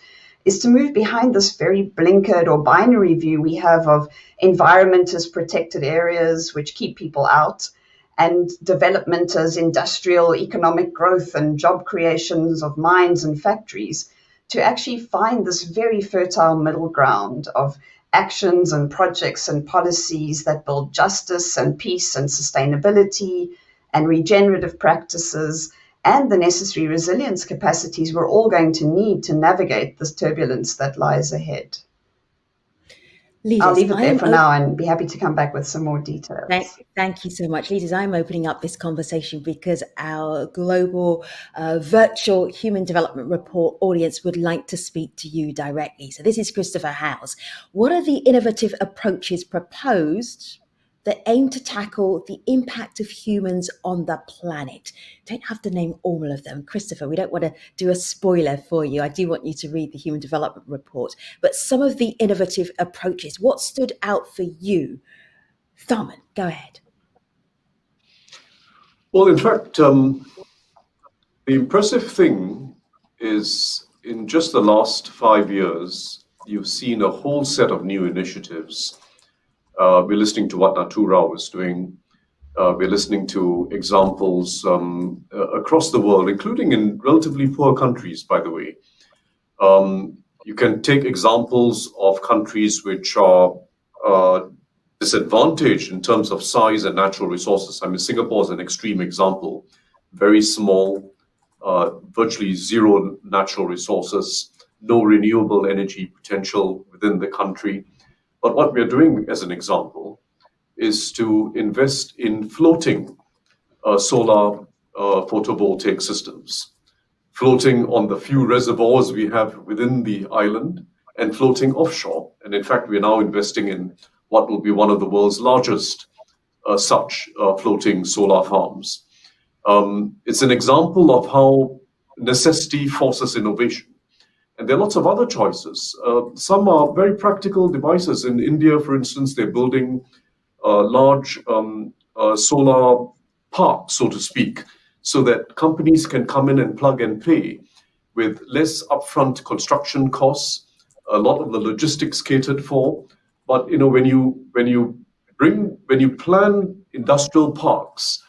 S19: is to move behind this very blinkered or binary view we have of environment as protected areas which keep people out, and development as industrial economic growth and job creations of mines and factories, to actually find this very fertile middle ground of actions and projects and policies that build justice and peace and sustainability and regenerative practices and the necessary resilience capacities we're all going to need to navigate this turbulence that lies ahead.
S1: Leaders,
S19: I'll leave it
S1: I
S19: there
S1: am
S19: for now and be happy to come back with some more details.
S1: Thank you so much. Leaders, I'm opening up this conversation because our global virtual human development report audience would like to speak to you directly. So this is Christopher Howes. What are the innovative approaches proposed that aim to tackle the impact of humans on the planet? Don't have to name all of them. Christopher, we don't want to do a spoiler for you. I do want you to read the Human Development Report. But some of the innovative approaches, what stood out for you? Tharman, go ahead.
S16: Well, in fact, the impressive thing is in just the last 5 years, you've seen a whole set of new initiatives. We're listening to what Natu Rao is doing. We're listening to examples across the world, including in relatively poor countries, by the way. You can take examples of countries which are disadvantaged in terms of size and natural resources. I mean, Singapore is an extreme example. Very small, virtually zero natural resources, no renewable energy potential within the country. But what we're doing, as an example, is to invest in floating solar photovoltaic systems, floating on the few reservoirs we have within the island and floating offshore. And in fact, we're now investing in what will be one of the world's largest such floating solar farms. It's an example of how necessity forces innovation. And there are lots of other choices. Some are very practical devices. In India, for instance, they're building large solar parks, so to speak, so that companies can come in and plug and play with less upfront construction costs, a lot of the logistics catered for. But when you plan industrial parks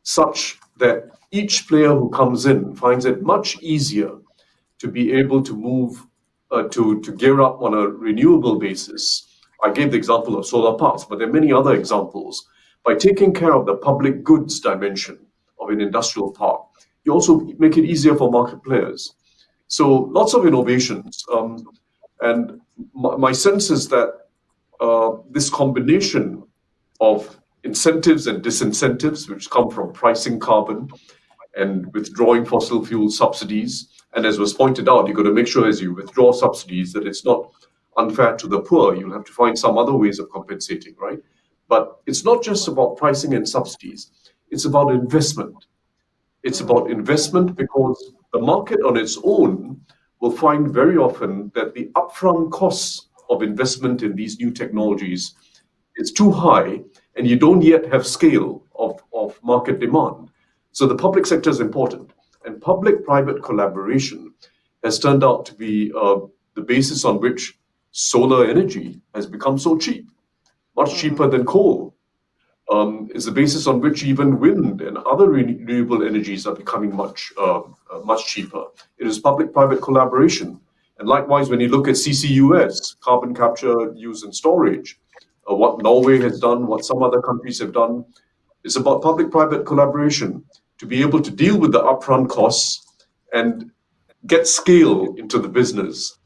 S16: such that each player who comes in finds it much easier to be able to move to gear up on a renewable basis. I gave the example of solar parks, but there are many other examples. By taking care of the public goods dimension of an industrial park, you also make it easier for market players. So lots of innovations. And my sense is that this combination of incentives and disincentives, which come from pricing carbon and withdrawing fossil fuel subsidies, and as was pointed out, you've got to make sure as you withdraw subsidies that it's not unfair to the poor. You'll have to find some other ways of compensating, right? But it's not just about pricing and subsidies. It's about investment. It's about investment because the market on its own will find very often that the upfront costs of investment in these new technologies is too high, and you don't yet have scale of market demand. So the public sector is important. And public-private collaboration has turned out to be the basis on which solar energy has become so cheap, much cheaper than coal. Is the basis on which even wind and other renewable energies are becoming much cheaper. It is public-private collaboration. And likewise, when you look at CCUS, carbon capture, use and storage, what Norway has done, what some other countries have done, it's about public-private collaboration to be able to deal with the upfront costs and get scale into the business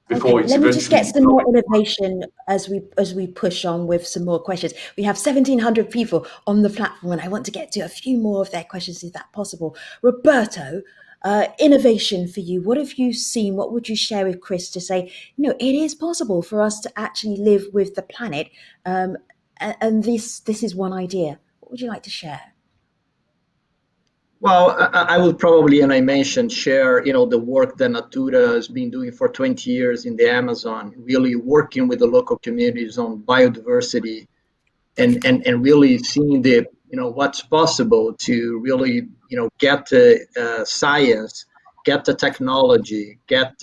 S16: before it's
S1: Let me
S16: eventually
S1: just get some more innovation as we push on with some more questions. We have 1,700 people on the platform, and I want to get to a few more of their questions. Is that possible? Roberto, innovation for you. What have you seen? What would you share with Chris to say, it is possible for us to actually live with the planet, and this is one idea. What would you like to share?
S18: Well, I would probably, and I mentioned, share, the work that Natura has been doing for 20 years in the Amazon, really working with the local communities on biodiversity and really seeing what's possible to really, get the science, get the technology, get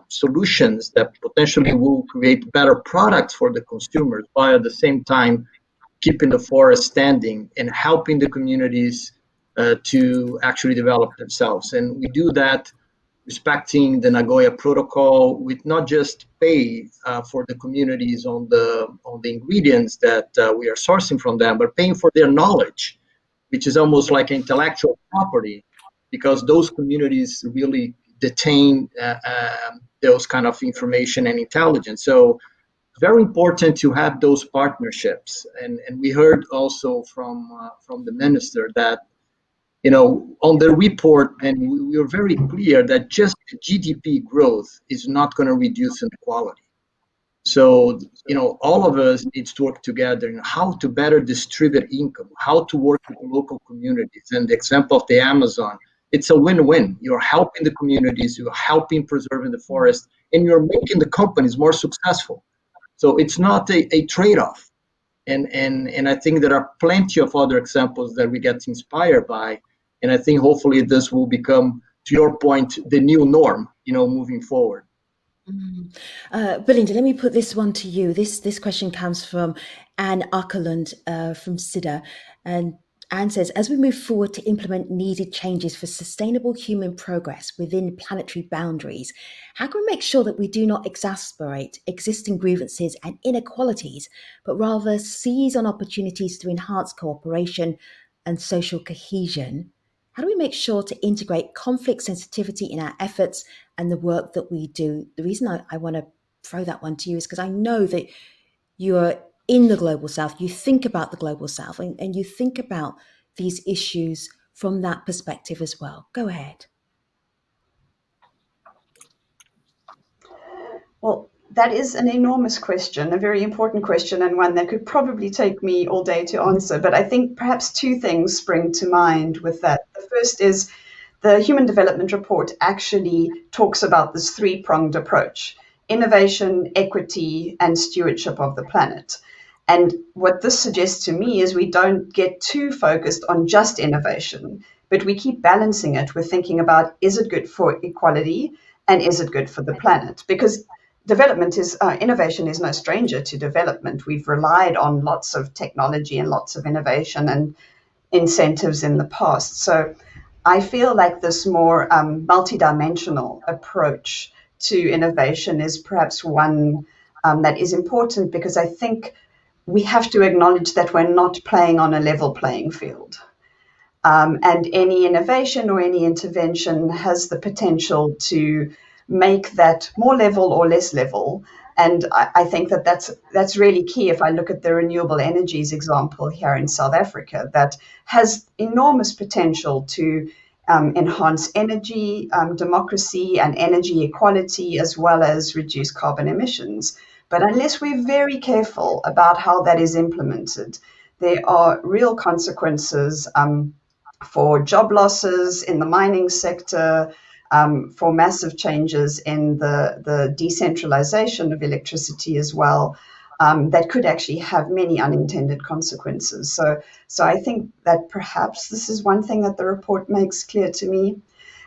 S18: solutions that potentially will create better products for the consumers, while at the same time keeping the forest standing and helping the communities to actually develop themselves. And we do that respecting the Nagoya Protocol, with not just pay for the communities on the ingredients that we are sourcing from them, but paying for their knowledge. which is almost like intellectual property, because those communities really detain those kind of information and intelligence. So it's very important to have those partnerships. And we heard also from the minister that, you know, on the report, and we were very clear that just GDP growth is not going to reduce inequality. So, you know, all of us needs to work together in how to better distribute income, how to work with local communities. And the example of the Amazon, it's a win-win. You're helping the communities, you're helping preserving the forest, and you're making the companies more successful. So it's not a trade-off. And I think there are plenty of other examples that we get inspired by. And I think hopefully this will become, to your point, the new norm, you know, moving forward.
S1: Belinda, let me put this one to you. This question comes from Anne Ackerlund from SIDA. And Anne says, as we move forward to implement needed changes for sustainable human progress within planetary boundaries, how can we make sure that we do not exacerbate existing grievances and inequalities, but rather seize on opportunities to enhance cooperation and social cohesion? How do we make sure to integrate conflict sensitivity in our efforts and the work that we do? The reason I want to throw that one to you is because I know that you are in the Global South, you think about the Global South, and you think about these issues from that perspective as well. Go ahead.
S19: Well, that is an enormous question, a very important question, and one that could probably take me all day to answer. But I think perhaps two things spring to mind with that. The first is the Human Development Report actually talks about this three-pronged approach: innovation, equity, and stewardship of the planet. And what this suggests to me is we don't get too focused on just innovation, but we keep balancing it with thinking about, is it good for equality and is it good for the planet? Because innovation is no stranger to development. We've relied on lots of technology and lots of innovation and incentives in the past. So I feel like this more multidimensional approach to innovation is perhaps one that is important, because I think we have to acknowledge that we're not playing on a level playing field. And any innovation or any intervention has the potential to make that more level or less level. And I think that that's really key. If I look at the renewable energies example here in South Africa, that has enormous potential to enhance energy democracy and energy equality, as well as reduce carbon emissions. But unless we're very careful about how that is implemented, there are real consequences for job losses in the mining sector, for massive changes in the decentralization of electricity as well, that could actually have many unintended consequences. So I think that perhaps this is one thing that the report makes clear to me.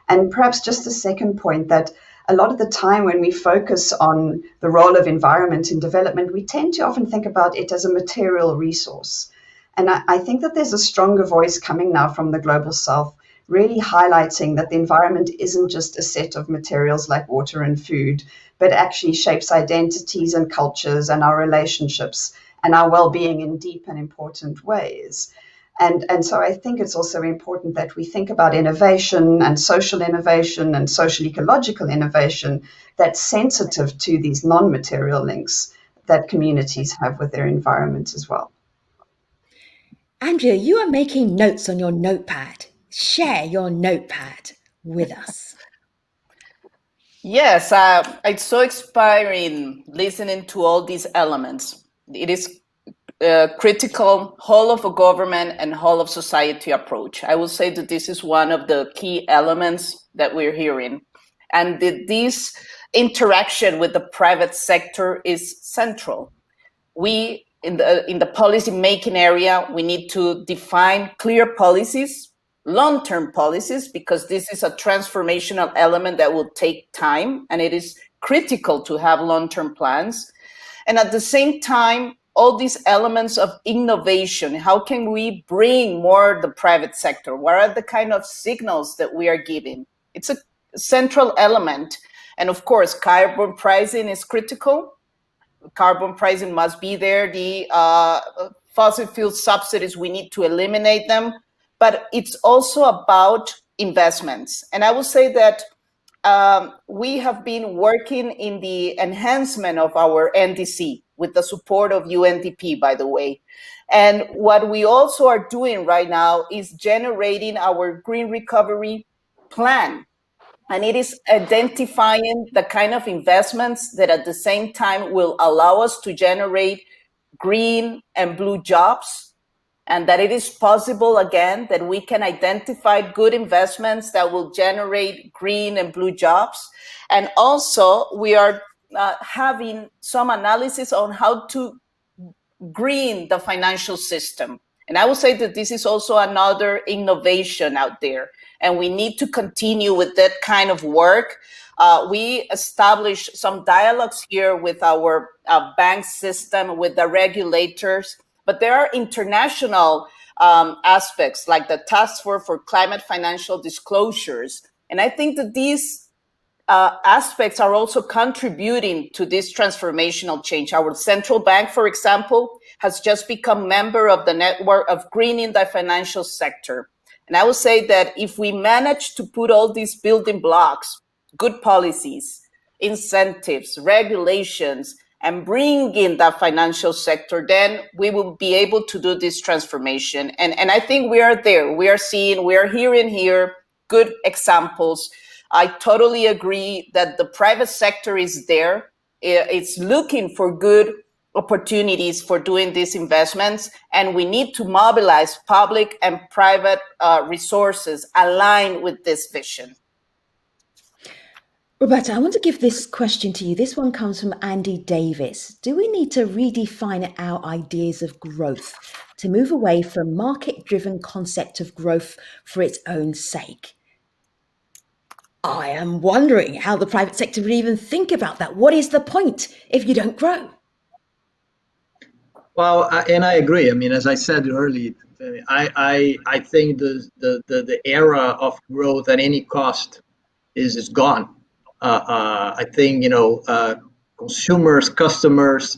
S19: And perhaps just a second point, that a lot of the time when we focus on the role of environment in development, we tend to often think about it as a material resource. And I think that there's a stronger voice coming now from the Global South, really highlighting that the environment isn't just a set of materials like water and food, but actually shapes identities and cultures and our relationships and our well-being in deep and important ways. And so I think it's also important that we think about innovation and social ecological innovation that's sensitive to these non-material links that communities have with their environment as well.
S1: Andrea, you are making notes on your notepad. Share your notepad with us.
S17: Yes, it's so inspiring listening to all these elements. It is critical whole of a government and whole of society approach. I will say that this is one of the key elements that we're hearing, and this interaction with the private sector is central. We in the policy making area, we need to define clear policies, long-term policies, because this is a transformational element that will take time, and it is critical to have long-term plans. And at the same time, all these elements of innovation, how can we bring more the private sector? What are the kind of signals that we are giving? It's a central element. And of course, carbon pricing is critical. Carbon pricing must be there. The fossil fuel subsidies, we need to eliminate them. but it's also about investments. And I will say that we have been working in the enhancement of our NDC with the support of UNDP, by the way. And what we also are doing right now is generating our green recovery plan. And it is identifying the kind of investments that at the same time will allow us to generate green and blue jobs, and that it is possible, again, that we can identify good investments that will generate green and blue jobs. And also, we are having some analysis on how to green the financial system. And I would say that this is also another innovation out there. And we need to continue with that kind of work. We established some dialogues here with our bank system, with the regulators, but there are international aspects like the Task Force for Climate Financial Disclosures. And I think that these aspects are also contributing to this transformational change. Our central bank, for example, has just become member of the network of greening the financial sector. And I would say that if we manage to put all these building blocks, good policies, incentives, regulations, and bring in the financial sector, then we will be able to do this transformation. And I think we are there. We are hearing here good examples. I totally agree that the private sector is there. It's looking for good opportunities for doing these investments, and we need to mobilize public and private resources aligned with this vision.
S1: Roberta, I want to give this question to you. This one comes from Andy Davis. Do we need to redefine our ideas of growth to move away from market-driven concept of growth for its own sake? I am wondering how the private sector would even think about that. What is the point if you don't grow?
S18: Well, and I agree. I mean, as I said earlier, I think the era of growth at any cost is gone. I think consumers, customers,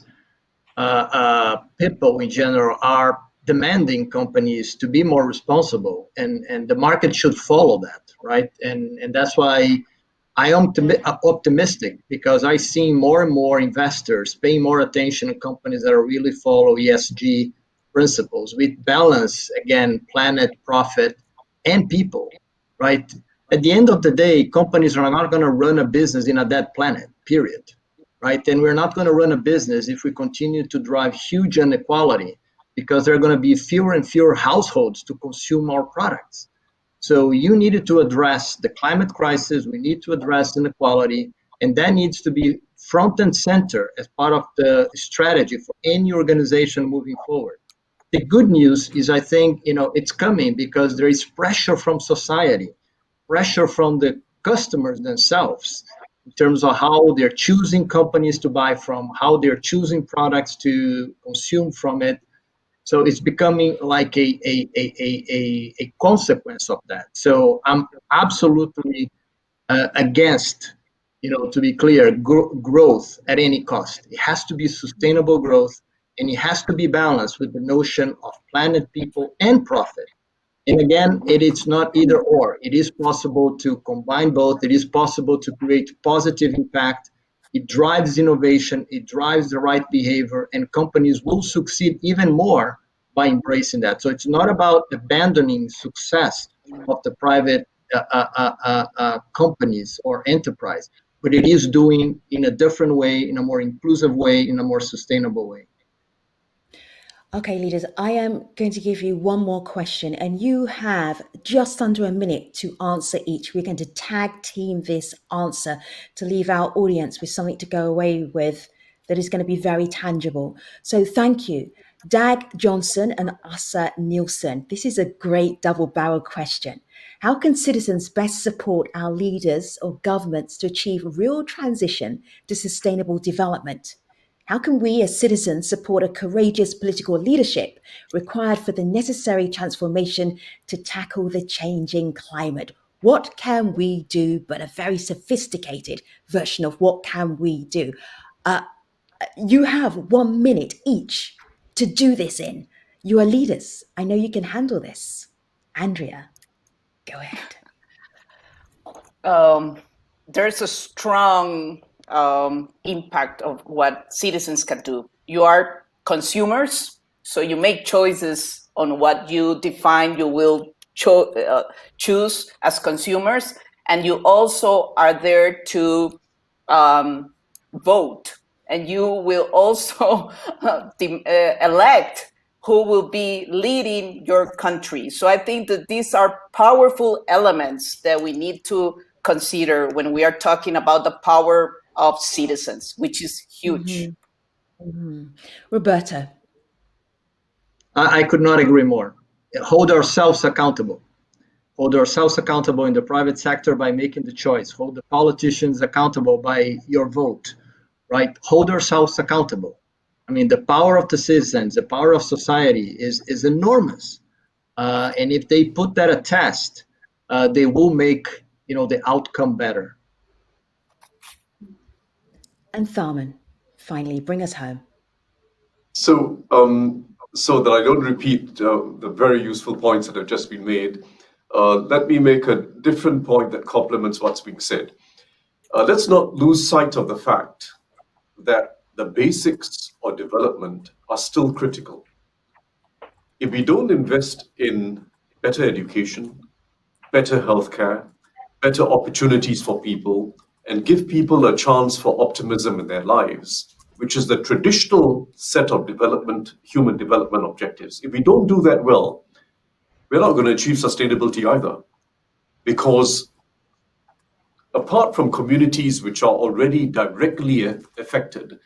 S18: people in general are demanding companies to be more responsible, and the market should follow that, right? And that's why I am optimistic, because I see more and more investors paying more attention to companies that are really follow ESG principles with balance, again, planet, profit, and people, right? At the end of the day, companies are not going to run a business in a dead planet, period, right? And we're not going to run a business if we continue to drive huge inequality, because there are going to be fewer and fewer households to consume our products. So you needed to address the climate crisis, we need to address inequality, and that needs to be front and center as part of the strategy for any organization moving forward. The good news is, I think, it's coming because there is pressure from society, pressure from the customers themselves in terms of how they're choosing companies to buy from, how they're choosing products to consume from it. So it's becoming like a consequence of that. So I'm absolutely against, to be clear, growth at any cost. It has to be sustainable growth, and it has to be balanced with the notion of planet, people, and profit. And again, it is not either or. It is possible to combine both. It is possible to create positive impact. It drives innovation, it drives the right behavior, and companies will succeed even more by embracing that. So it's not about abandoning success of the private companies or enterprise, but it is doing in a different way, in a more inclusive way, in a more sustainable way.
S1: Okay, leaders, I am going to give you one more question, and you have just under a minute to answer each. We're going to tag team this answer to leave our audience with something to go away with that is going to be very tangible. So thank you, Dag Johnson and Asa Nielsen. This is a great double-barrel question. How can citizens best support our leaders or governments to achieve real transition to sustainable development? How can we as citizens support a courageous political leadership required for the necessary transformation to tackle the changing climate? What can we do, but a very sophisticated version of what can we do? You have 1 minute each to do this in. You are leaders. I know you can handle this. Andrea, go ahead.
S17: There's a strong impact of what citizens can do. You are consumers, so you make choices on what you define you will choose as consumers, and you also are there to vote, and you will also elect who will be leading your country. So I think that these are powerful elements that we need to consider when we are talking about the power of citizens, which is huge.
S1: Roberta.
S18: I could not agree more. Hold ourselves accountable. Hold ourselves accountable in the private sector by making the choice. Hold the politicians accountable by your vote, right? Hold ourselves accountable. I mean, the power of the citizens, the power of society is enormous. And if they put that at test, they will make, the outcome better.
S1: And Tharman, finally, bring us home.
S16: So, so that I don't repeat the very useful points that have just been made, let me make a different point that complements what's being said. Let's not lose sight of the fact that the basics of development are still critical. If we don't invest in better education, better healthcare, better opportunities for people, and give people a chance for optimism in their lives, which is the traditional set of human development objectives. If we don't do that well, we're not going to achieve sustainability either. Because apart from communities which are already directly affected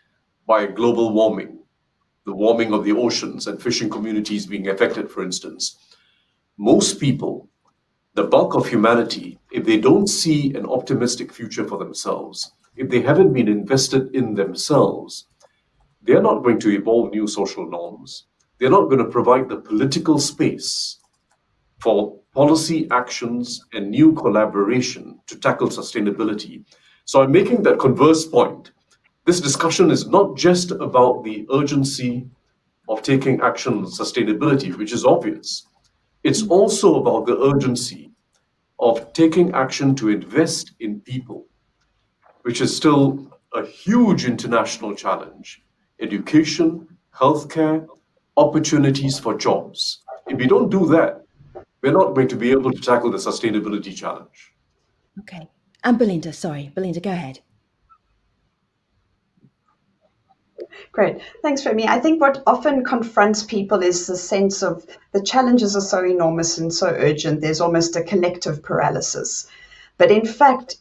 S16: by global warming, the warming of the oceans and fishing communities being affected, for instance, most people, the bulk of humanity, if they don't see an optimistic future for themselves, if they haven't been invested in themselves, they're not going to evolve new social norms. They're not going to provide the political space for policy actions and new collaboration to tackle sustainability. So I'm making that converse point. This discussion is not just about the urgency of taking action on sustainability, which is obvious. It's also about the urgency of taking action to invest in people, which is still a huge international challenge. Education, healthcare, opportunities for jobs. If we don't do that, we're not going to be able to tackle the sustainability challenge.
S1: Okay. And Belinda, go ahead.
S19: Great. Thanks, Femi. I think what often confronts people is the sense of the challenges are so enormous and so urgent, there's almost a collective paralysis. But in fact,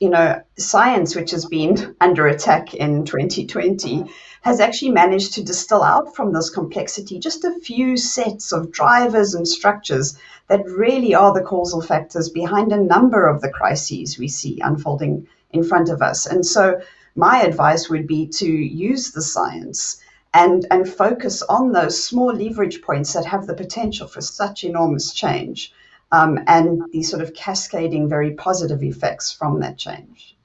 S19: science, which has been under attack in 2020, has actually managed to distill out from this complexity just a few sets of drivers and structures that really are the causal factors behind a number of the crises we see unfolding in front of us. And so my advice would be to use the science and focus on those small leverage points that have the potential for such enormous change. And these sort of cascading very positive effects from that change.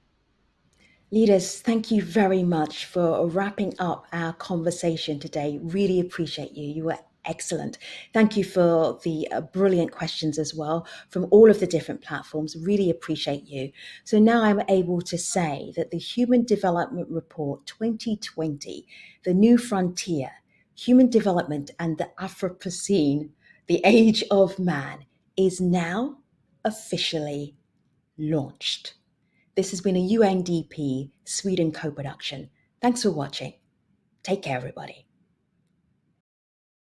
S1: Leaders, thank you very much for wrapping up our conversation today. Really appreciate you. You were excellent. Thank you for the brilliant questions as well from all of the different platforms. Really appreciate you. So now I'm able to say that the Human Development Report 2020, The New Frontier, Human Development and the Afropocene, the Age of Man, is now officially launched. This has been a UNDP Sweden co-production. Thanks for watching. Take care, everybody.